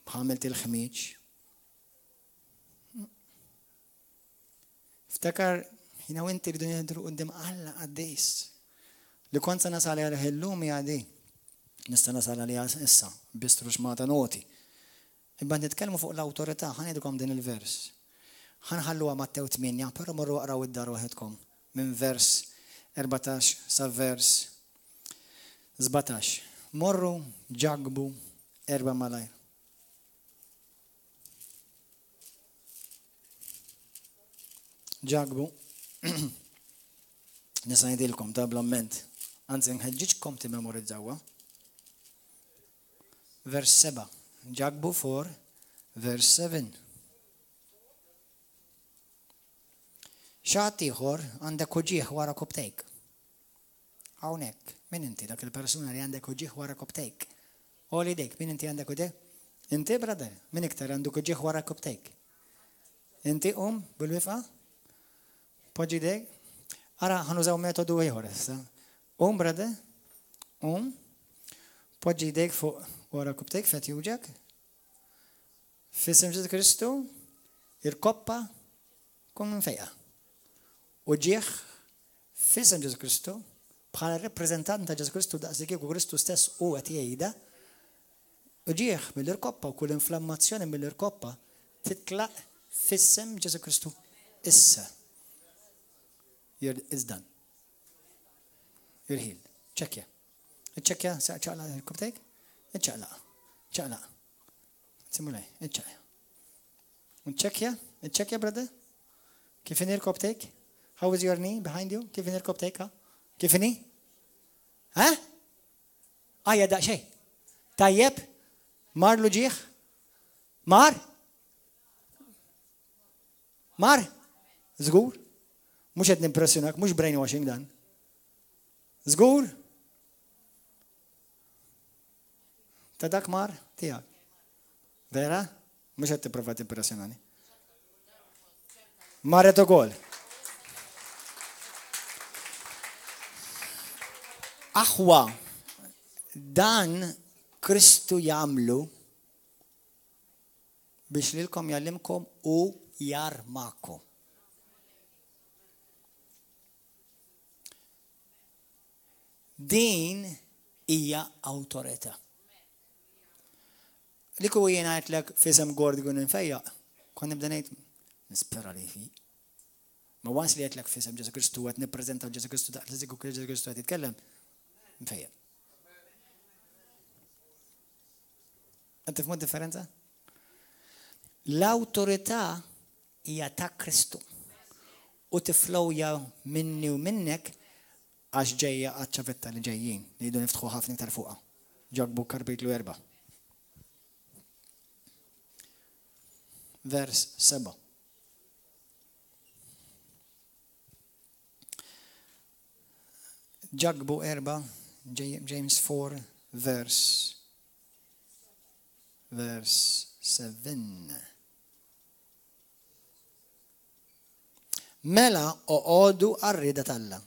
[SPEAKER 1] bħamilt il-ħmiġ. Ftakar, jina u inti rridu nidru qudiem Alla għaddejs. Li kont sa nasali għalih illum għaddi. Nista nasali għalih issa, bistru xmata noti. Ibba nitkellmu fuq l-awtorità, ħanidkom din il-vers. Ħanħalluha Mattew 8, però morru waqraw id-dar waħedkom. Minn vers 14 sa vers 17. Morru ġagbu 4 malajr. Ġagbu. Nisa ngħidilkom tablament. Anzi nħeġġiġkom timmemorizzawa. Vers 7. Ġagbu 4, vers 7. Xatt ieħor għandek uġieħ wara koptejk. Hawnhekk. Min inti dak il-persuna li għandek uġieħ wara koptejk? Oli dek, min inti għandek uġieħ? Inti, brother, min iktar għandek uġieħ wara koptejk? Inti bil-wifqa? Poġġi dek? Ara, ħanużaw metodu ieħor issa. Brother, poġġi dek fuq wara koptejk fet juġek? F'isem Ġesu Kristu, il-koppa kun minn fejqa. Uġieħ f'isem Ġesu Kristu, bħala reprezentant ta' Ġesu Kristu daqsik kieku Kristu stess u qed jgħidha, uġieħ mill-irkoppa u kull inflammazzjoni mill-irkoppa titlaq f'isem Ġesu Kristu issa. It's done. You're healed. Ċekkja. Iċċekkja ċaqla il-koptejk? Iċċaqla. Simulaj, iċċaqla. Iċċekkja, brother? Kif inhi l-koptejk? How is your knee behind you? Kif inhi l-koptejk? Kif inhi? Għajja daqxej. Tajjeb? Mar l-uġieħ? Mar? Zgur? Mux għed nimpressjonak, mux brainwashing dan. Zgur? Ta' dak mar? Tijak. Vera? Mux għed t-prova t-impressjonani. Marret ukoll. Aħwa dan Kristu jagħmlu biex lilkom jallimkom u jarmakom. Din hija awtorità. Li ku jien ngħidlek f'isem Gord kun infejjaq, kont nibda ngħid nispera li fi. Ma wans li għetlek f'isem Ġesu Kristu qed nippreżentaw Ġesu Kristu daqs li żiku Ġesu Kristu qed jitkellem. Mfejjaq. Għad tifhmu differenza? L-awtorità hija ta' Kristu. U tiflowja minni u minnek għax ġejja għaċċavetta li ġejjin li jdu niftħu ħafna iktar fuqha. Ġogbu kapitlu 4. Vers 7. Ġogbu 4, James 4, vers 7. Mela oqodu għarrida talla.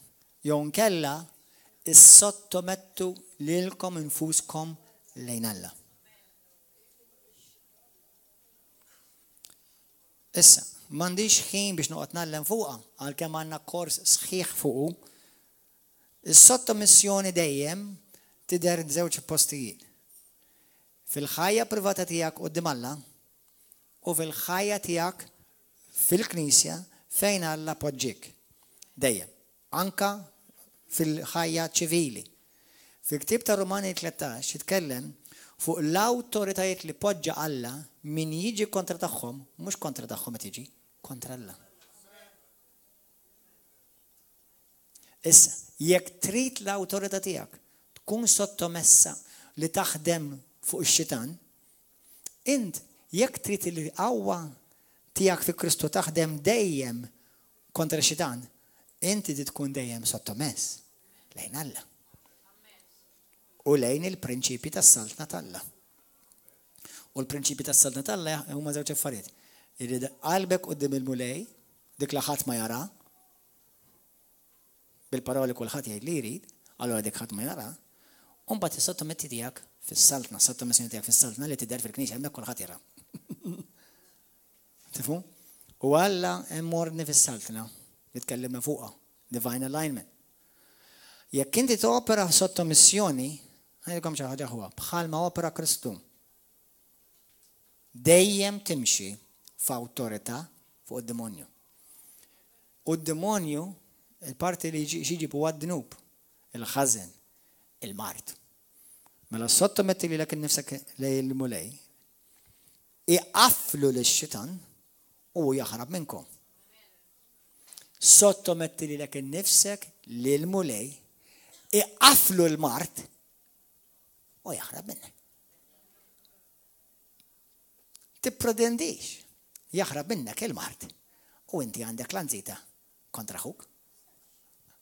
[SPEAKER 1] Jon kella is-sottomettu lilkom infuskom lejn Alla. Issa, m'għandix ħin biex noqgħod nallem fuqha għalkemm għandna kors sħiħ fuqu. Is-sottomissjoni dejjem tidher żewġ postijiet. Fil-ħajja privata tiegħek quddiem Alla u fil-ħajja tiegħek fil-Knisja fejn Alla poġġik. Dejjem. Anka fil-ħajja ċivili. Fil-ktib ta' Romani 13 jitkellem fuq l-awtoritajiet li poġġa Alla min jiġi kontra tagħhom, mhux kontra tagħhom qed jiġi, kontra Alla. Issa, jekk trid l-awtorità tiegħek tkun sottomessa li taħdem fuq ix-xitan, int jekk trid li qawwa tiegħek fi Kristu taħdem dejjem kontra x-xitan, inti tkun dejjem sottomess lejn Alla. U lejn il-prinċipji tas-saltna tal-Alla. U l-prinċipji tas-saltna tal-Alla huma żewġ affarijiet. Irid qalbek quddiem il-mulej, dik li ħadd ma jara, bil-paroli kulħadd jgħid li jrid, allura dik ħadd ma jara, u mbagħad is-sottometti tiegħek fis-saltna, sottomessjoni tiegħek fis-saltna li tidher fil-knisja hemmhekk kulħadd jara. Tifhmu? U Alla hemm ordni fis-saltna li tkellimna fuqha, divine alignment. Jekk inti topera sottomissjoni, ħajkom xi ħaġa ħuha, bħalma opera Kristu. Dejjem timxi f'awtorità fuq id-demonju. U d-demonju, il-parti li xiġib huwa d-dnub, il-ħażen, il-mart. Mela sottometti li lek innifsek lej il-mulej, iqafflu lix-xitan u jaħrab minnkom. Sottometti li lek innifsek lil-mulej, iqafflu l-mart u jaħrab minnek. Tippretendix jaħrab minnek il-mart u inti għandek l-anżita kontra ħuk.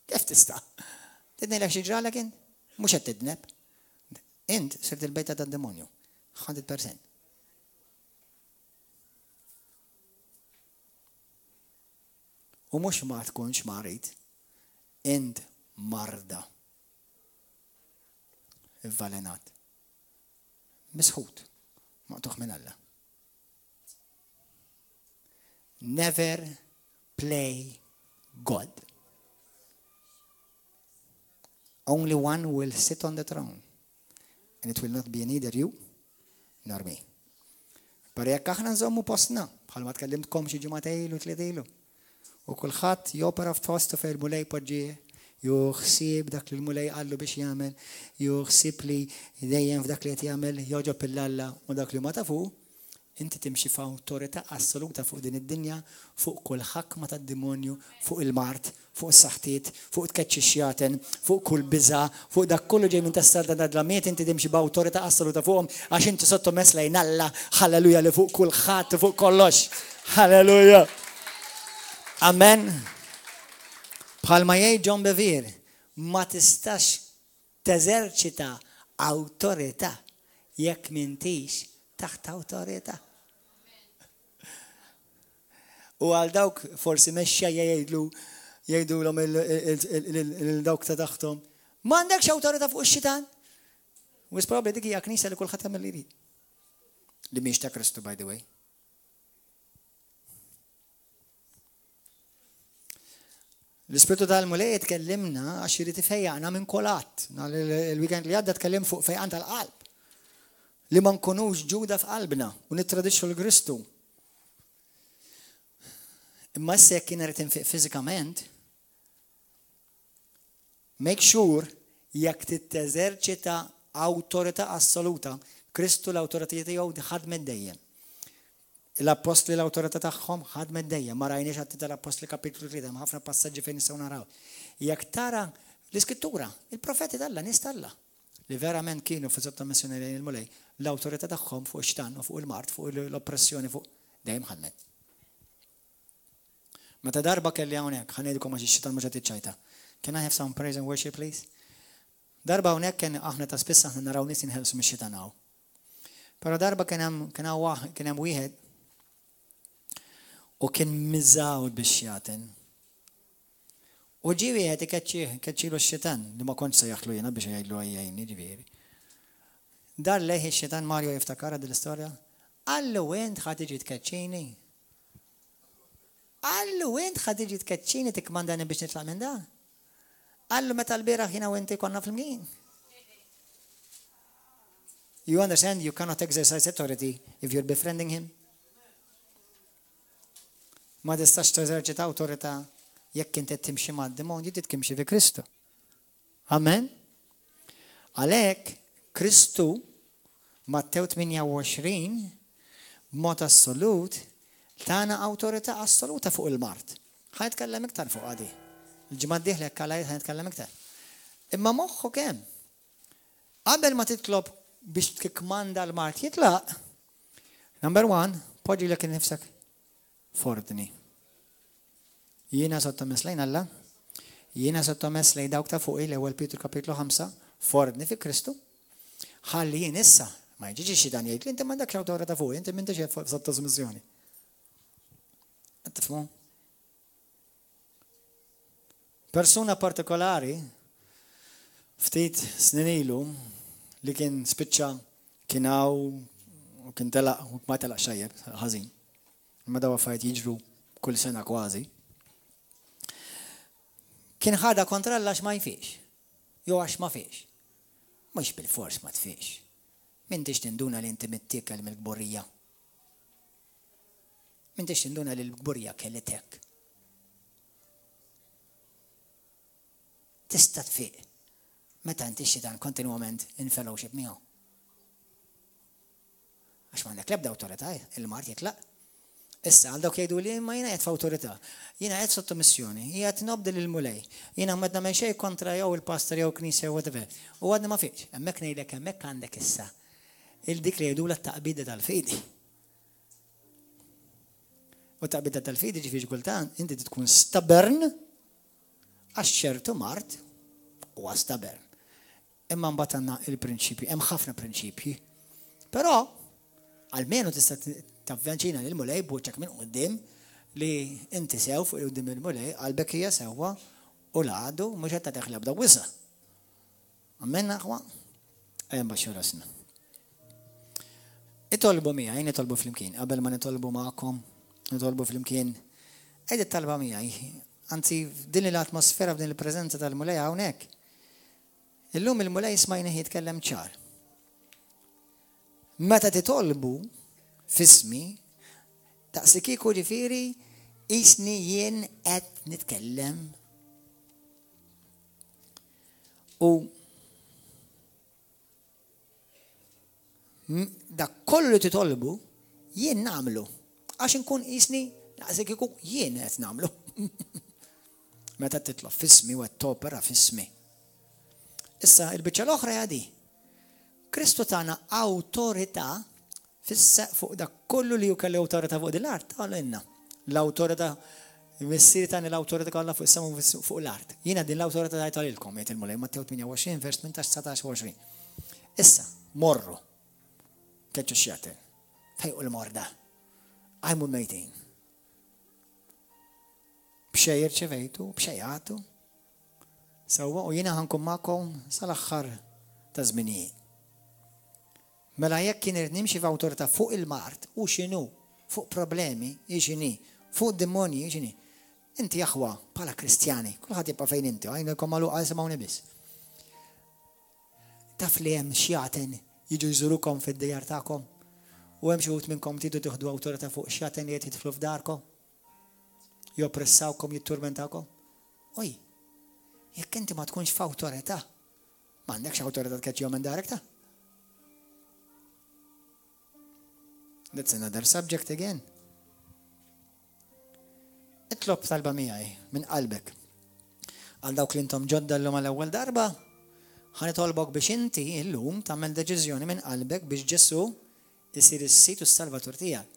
[SPEAKER 1] Kif tista'? Tidnejlek xi ġralek int? Mhux qed tidneb. Int sirt il-bejta tad-demonju. 100%. U mhux ma tkunx marit, int marda. Ivvalenat. Misħut. Maqtuħ minn Alla. Never play God. Only one will sit on the throne. And it will not be neither you nor me. Pero jekk aħna nżommu postna, bħalma tkellimtkom xi ġimgħatejlu tlietejlu. U kulħadd jopera f'postu fejn il-mulej poġġih, juħsib dak li l-mulej qallu biex jagħmel, juħsib li dejjem f'dak li qed jagħmel joġob il-Alla u dak li ma tafu, inti timxi f'awtorità assoluta fuq din id-dinja, fuq kull ħakma tad-demonju, fuq il-mart, fuq is-saħtiet, fuq tkeċċixjaten, fuq kull biża, fuq dak kollu ġej minn tas-salda nad-lamiet, inti timxi b'awtorità assoluta fuqhom għax inti sottomess lejn Alla, halleluja li fuq kull ħadd, fuq kollox. Halleluja. Amen. Bħalma jgħid John Bevere, ma tistax teżerċita awtorità jekk m'intix taħt awtorità. U għal dawk forsi mexxa jgħidulhom il-dawk ta' taħtom, m'għandekx awtorità fuq ix-xitan? Wis probabbli dik hija knisja li kulħadd jagħmel li jrid. Li mhix ta' Kristu, by the way. L-Ispirtu tal-mulej tkellimna għax irid ifejjaqna minn kolat. Il-weekend li għadda tkellim fuq fejqan tal-qalb. Li ma nkunux ġuda f'qalbna u nittradixxu l-Kristu. Imma issa jekk kien irid infiq fiżikament, make sure jekk titteżerċita awtorità assoluta, Kristu l-awtorità tiegħu ħadmet dejjem. L-apostli l-autorità tagħhom ħadmet dejjem, ma rajniex għattita l-apostli kapitlu 3, ma ħafna passaġġi fejn nistgħu naraw. Jekk tara l-iskrittura, il-profeti tal-Alla, nies tal-Alla, li verament kienu fi sottomissjoni lejn il-mulej, l-awtorità tagħhom fuq ix-xtan u fuq il-mart, fuq l-oppressjoni, fuq dejjem ħadmet. Meta darba kelli hawnhekk, ħanejdilkom għax ix-xitan mhux qed jiċċajta. Can I have some praise and worship, please? Darba hawnhekk kien aħna ta' spiss aħna naraw nies inħelsu mix-xitan hawn. Però darba kien hemm wieħed u kien miżawd biex jaten. U ġivi għet ikeċċilu x-xitan, li ma konċ se jaħlu jena biex jgħidlu għajjajni ġiviri. Dar leħi x-xitan Mario jiftakara dil-istoria, għallu għent ħatiġi tkeċċini. Għallu għent ħatiġi tkeċċini tikmandani biex nitlaq minn da. Għallu meta l-biraħ jina u għenti konna fl-mgħin. You understand, you cannot exercise authority if you're befriending him. Ma tistax teżerċita awtorità jekk inti timxi mad-demonju, timxi fi Kristu. Amen. Għalhekk Kristu Mattew 28 b'mod assolut tagħna awtorità assoluta fuq il-mart. Ħajtkellem iktar fuq għadi. Il-ġimgħa d-dieħla kalajt ħajtkellem iktar. Imma moħħu kemm? Qabel ma titlob biex tikmanda l-mart jitlaq, number 1, poġġi lek innifsek fordni. Jiena sottomess lejn Alla, jiena sottomess lejn dawk ta' fuqi l-ewwel Pietru kapitlu 5, fordni fi Kristu. Ħalli jien issa, ma jġiġi xi dan jgħid li inti m'għandekx awtorità fuqi, inti m'intix sottomizzjoni. Qed tifhmu? Persuna partikolari ftit snin ilu li kien spiċċa kien hawn u kien telaq u ma telaq xejjeb ħażin. Imma daw affarijiet jiġru kull sena kważi. Kien ħada kontra Alla għax ma jfiex. Jew għax ma fiex. Mhux bil-fors ma tfiex. M'intix tinduna li inti mittiekel mill-gburrija. M'intix tinduna li l-gburrija kelletek. Tista' tfiq meta inti xitan kontinwament in fellowship miegħu. Għax m'għandek l-ebda awtorità, il-mart jitlaq. Issa, għal dawk jgħidu li ma jiena qed f'awtorità, jiena qed sottomissjoni, jiena qed nobdel il-mulej, jiena ma nagħmel xejn kontra jew il-pastor jew knisja jew whatever. U għadna ma fiex, hemmhekk ngħidlek hemmhekk għandek issa il-dik li jgħidula t-taqbida tal-fidi. U t-taqbida tal-fidi ġifieri kultant inti tkun stubborn għax ċertu mart huwa stubborn. Imma mbagħad għandna il-prinċipji, hemm ħafna prinċipji. Però almenu tista' tavvanċina lill-mulej buċċek minn quddiem li inti sew fuq quddiem il-mulej qalbek hija sewwa u l-għadu mhux qed tagħtih l-ebda wisa. Amen aħwa? Ejja mbaxxu rasna. Itolbu miegħi, nitolbu flimkien, qabel ma nitolbu magħkom, nitolbu flimkien. Qiegħed talba miegħi, anzi f'din l-atmosfera f'din il-preżenza tal-mulej hawnhekk. Illum il-mulej smajni jitkellem ċar. Meta titolbu fismi, taqsi kieku ġifieri isni jien qed nitkellem. U dak kollu li titolbu jien nagħmlu. Għax inkun isni taqsi kieku jien qed nagħmlu. Meta titlob fismi u qed topera fismi. Issa il-biċċa l-oħra jadi. Kristu tagħna awtorità fis-seq fuq dak kollu li hu kelli awtorità fuq dil-art, għalina. L-awtorità, missieri tagħni l-awtorità kollha fuq is-sema fuq l-art. Jiena din l-awtorità tajta lilkom jgħid il-mulej Mattew 28 vers 18-19-20. Issa, morru. Keċċu xjatel. Fejqu l-morda. Għajmu l-mejtin. B'xej irċevejtu, b'xej għatu. Sewwa u jiena ħankun magħkom sal-aħħar ta' żminijiet. Mela jekk kien irid nimxi f'awtorità fuq il-mart u x'inhu, fuq problemi, x'inhi, fuq demonji, x'inhi. Inti jaħwa bħala Kristjani, kulħadd jibqa' fejn inti, għajnilkom magħluqa jisimgħuni biss. Taf li hemm xjaten jiġu jżurukom fid-djar tagħkom u hemm xi wħud minnkom tridu tieħdu awtorità fuq xjaten li qed jidħlu f'darkom, joppressawkom, jitturmentakom. Oj, jekk inti ma tkunx f'awtorità, m'għandekx awtorità tkeċċihom minn darek ta'. That's another subject again. Itlob talba miegħi minn qalbek. Għal dawk li intom ġodda llum għall-ewwel darba, ħanitolbok biex inti llum tagħmel deċiżjoni minn qalbek biex Ġesu isir is-Sit u s-Salvatur tiegħek.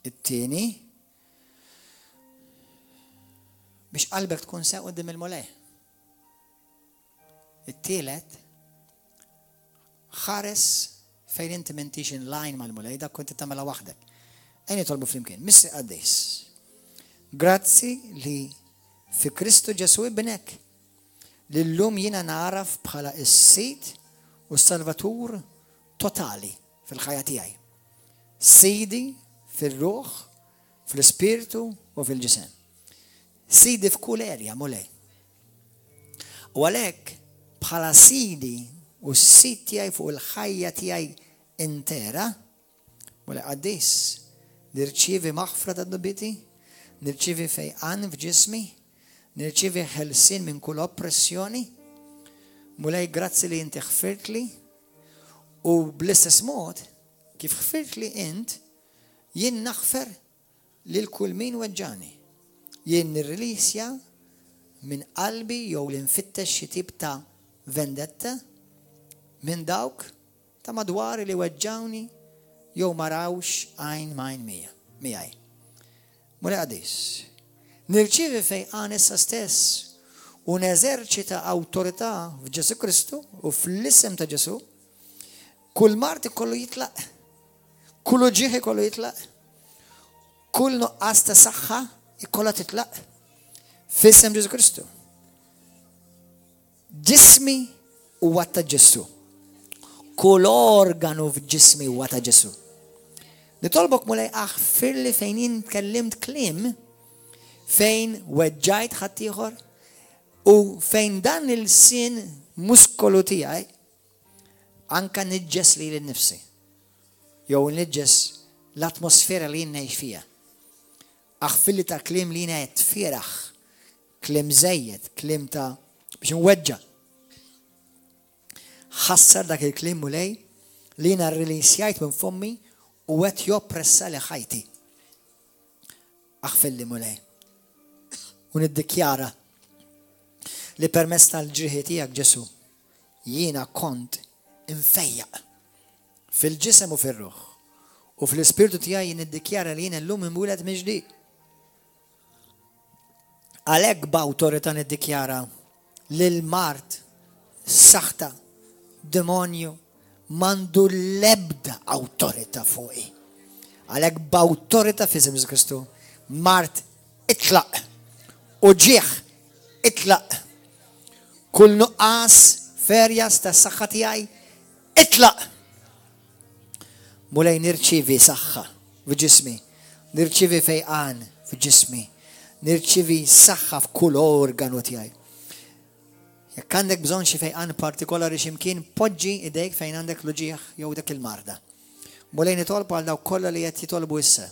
[SPEAKER 1] It-tieni biex qalbek tkun sew quddiem il-mulej. It-tielet ħares fejn inti m'intix in line mal-mulej, dak kont tagħmilha waħdek. Ejn nitolbu flimkien, Missi Qaddejs. Grazzi li fi Kristu Ġesu ibnek li llum jiena naraf bħala is-Sit u s-Salvatur totali fil-ħajja tiegħi. Sidi fir-ruħ, fl-ispirtu u fil-ġisem. Sidi f'kull erja mulej. U għalhekk bħala sidi u s-sit tiegħi fuq il-ħajja tiegħi intera, mulej Qaddejs, nirċievi maħfra ta' dubiti, nirċievi fejqan f'ġismi, nirċievi ħelsien minn kull oppressjoni Mulej grazzi li inti ħfirt li u bl-istess mod kif ħfirt li int jien naħfer lil kull min weġġani. Jien nirrilisja minn qalbi jew l-infittex xi tip ta' vendetta minn dawk ta' madwar li weġġawni jew ma rawx għajn majn miegħi. Mulej qadis. Nirċievi fejqan issa stess u neżerċita awtorità f'Ġesu Kristu u fl-isem ta' Ġesu, kull mart ikollu jitlaq, kull ġieħ ikollu jitlaq, kull nuqqas ta' saħħa ikollha titlaq f'isem Ġesu Kristu. Ġismi huwa ta' Ġesu. Kull organu f'ġismi huwa ta' Ġesu. Nitolbok mulej aħfirli fejn jien tkellimt kliem fejn weġġajt ħadd ieħor u fejn dan il-sin muskolu tiegħi anka niġġes li l-nifsi. Jew niġġes l-atmosfera li ngħix fiha. Aħfilli ta' kliem li jiena qed fieraħ, kliem żejjed, kliem ta' biex nweġġa. Ħassar dak il-kliem mulej li jiena rrilisjajt minn fommi u qed joppressa li ħajti. Aħfilli mulej. U niddikjara li permess tal-ġrieħi tiegħek Ġesu jiena kont infejjaq fil-ġisem u fir-ruħ u fl-ispirtu tiegħi niddikjara li jiena llum inwuled minn ġdid. Għalhekk b'awtorità niddikjara lil mart, saħta, demonju m'għandu l-ebda awtorità fuqi. Għalhekk b'awtorità f'isem Ġesu Kristu mart itlaq u ġieħ itlaq. Kull nuqqas ferjas ta' saħħa tiegħi itlaq. Mulej nirċivi saħħa f'ġismi, nirċivi fejqan f'ġismi, nirċivi saħħa f'kull organu tiegħi. Jekk għandek bżonn xi fejqan partikolari x'imkien, poġġi idejk fejn għandek l-ġieħ jew dak il-marda. Mulej nitolbu għal dawk kollha li qed jitolbu issa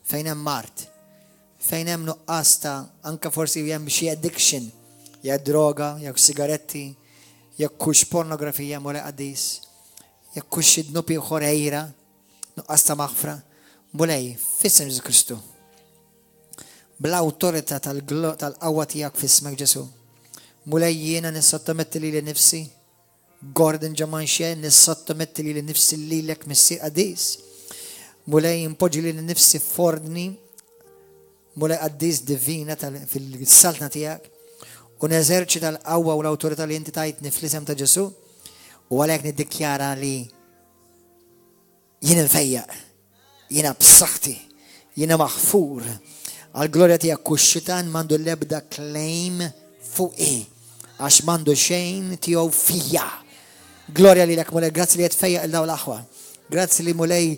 [SPEAKER 1] fejn hemm mart, fejn hemm nuqqas ta' anke forsi hemm xi addiction, jekk droga, jekk sigaretti, jekk kux pornografija mulej qadis, jekk kux xi dnubi ħorejra, nuqqas ta' maħfra, mulej f'isem Ġesu Kristu. Bl-awtorità tal-qawwa tiegħek f'ismek Ġesu. Mulej jiena nissottometti li nifsi, Gordon Ġamanxie nissottometti li nifsi lilek missier qadis. Mulej impoġġi li nifsi f'ordni, mulej qadis divina fil-saltna tiegħek. U neżerċita l-qawwa u l-awtorità li inti tajtni fl-isem ta' Ġesu u għalhekk niddikjara li jiena nfejjaq, jiena b'saħħti, jiena maħfur għall-glorja tiegħek u x-xitan m'għandu l-ebda claim fuqi għax m'għandu xejn tiegħu fija. Glorja lilek mulej, grazzi li qed tfejjaq il-dawl aħwa. Grazzi li mulej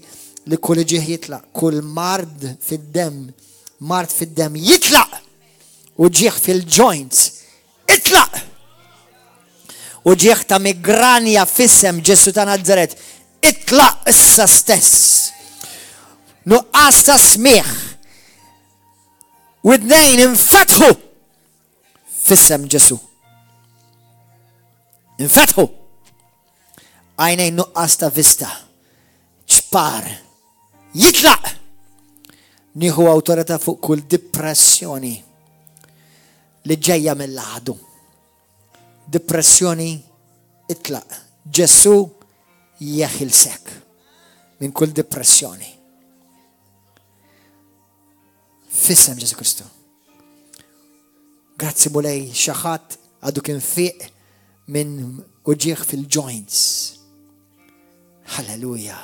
[SPEAKER 1] li kull ġieħ jitlaq, kull mard fid-dem jitlaq u ġieħ fil-joints itlaq u ġieħ ta' migranja f'isem Ġesu ta' Nazaret itlaq issa stess. Nuqqas ta' smieħ widnejn infetħu f'isem Ġesu. Infetħu. Għajnejn nuqqas ta' vista. ċpar. Jitlaq. Nieħu awtorità fuq kull depressjoni li ġejja mill-għadu. Depressjoni itlaq. Ġesu jeħilsek minn kull depressjoni. F'isem Ġesu Kristu. Grazzi mulej xaħat għadu kien fiq minn uġieħ fil-joints. Halleluja.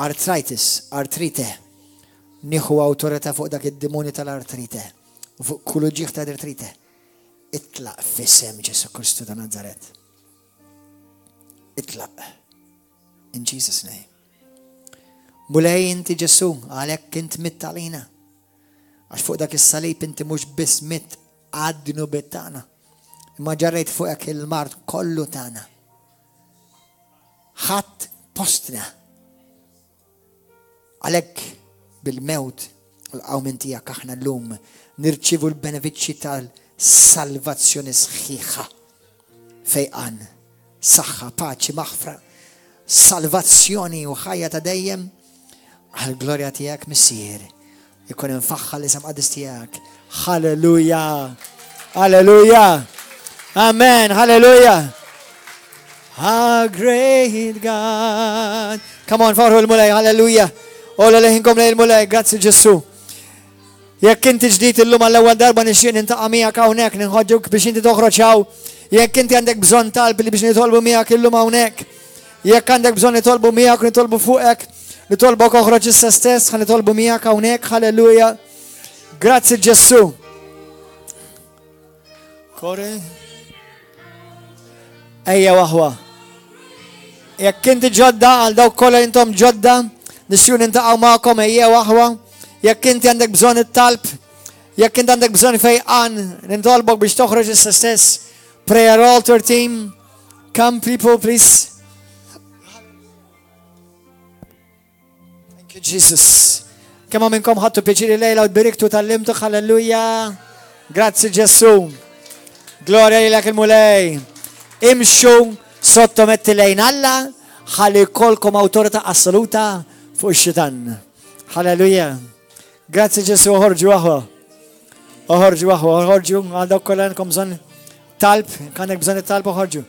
[SPEAKER 1] Artrite. Nieħu awtorità fuq dak id-demoni tal-artrite. U fuq kull uġieħ ta' artrite. Itlaq f'isem Ġesu Kristu ta' Nazaret. Itlaq. In Jesus' name. Mulej inti Ġesu, għalhekk int mitt għalina. Għax fuq dak is-salib inti mhux biss mitt għaddinu bit-tagħna. Imma ġarrejt fuqek il-mart kollu tagħna. Ħadd postna. Għalhekk bil-mewt u l-qawmin tiegħek aħna llum nirċievu l-benefiċċji tal-salvazzjoni sħiħa fejqan, saħħa, paċi, maħfra, salvazzjoni u ħajja ta' dejjem għal-glorja tiegħek missier. Ikun infaħħa l-isem qadis tiegħek. Halleluja. Halleluja. Amen. Halleluja. How great God. Come on, farħu l-mulej. Halleluja. Ola leħinkom lej l-mulej. Grazzi Ġesu. Jekk inti ġdid illum għall-ewwel darba nixtieq nintaqa' miegħek hawnhekk ninħoġġuk biex inti toħroġ hawn. Jekk inti għandek bżonn talb li biex nitolbu miegħek illum hawnhekk. Jekk għandek bżonn nitolbu miegħek u nitolbu fuqek, nitolbok oħroġ issa stess, ħa nitolbu miegħek hawnhekk. Halleluja. Grazzi Ġesu. Kore. Ejja waħwa. Jekk inti ġodda għal dawk kollha intom ġodda, nixtiequ nintaqgħu magħkom ejja waħwa. Jekk inti għandek bżonn it-talb, jekk inti għandek bżonn fejqan, nintolbok biex toħroġ issa stess. Prayer altar team, come people please. Thank you Jesus. Kemm minnkom ħadtu pjaċiri lejla u tbiriktu tal-limtu. Halleluja. Grazzi Ġesu. Gloria lilek il-mulej. Imxu sottometti lejn Alla, ħalli kolkom awtorità assoluta fuq ix-xitan. Halleluja. Grazzi Ġesu. Oħorġu waħwa. Oħorġu waħwa. Oħorġu għal dawk kollha għandkom bżonn talb, għandek bżonn it-talb oħorġu.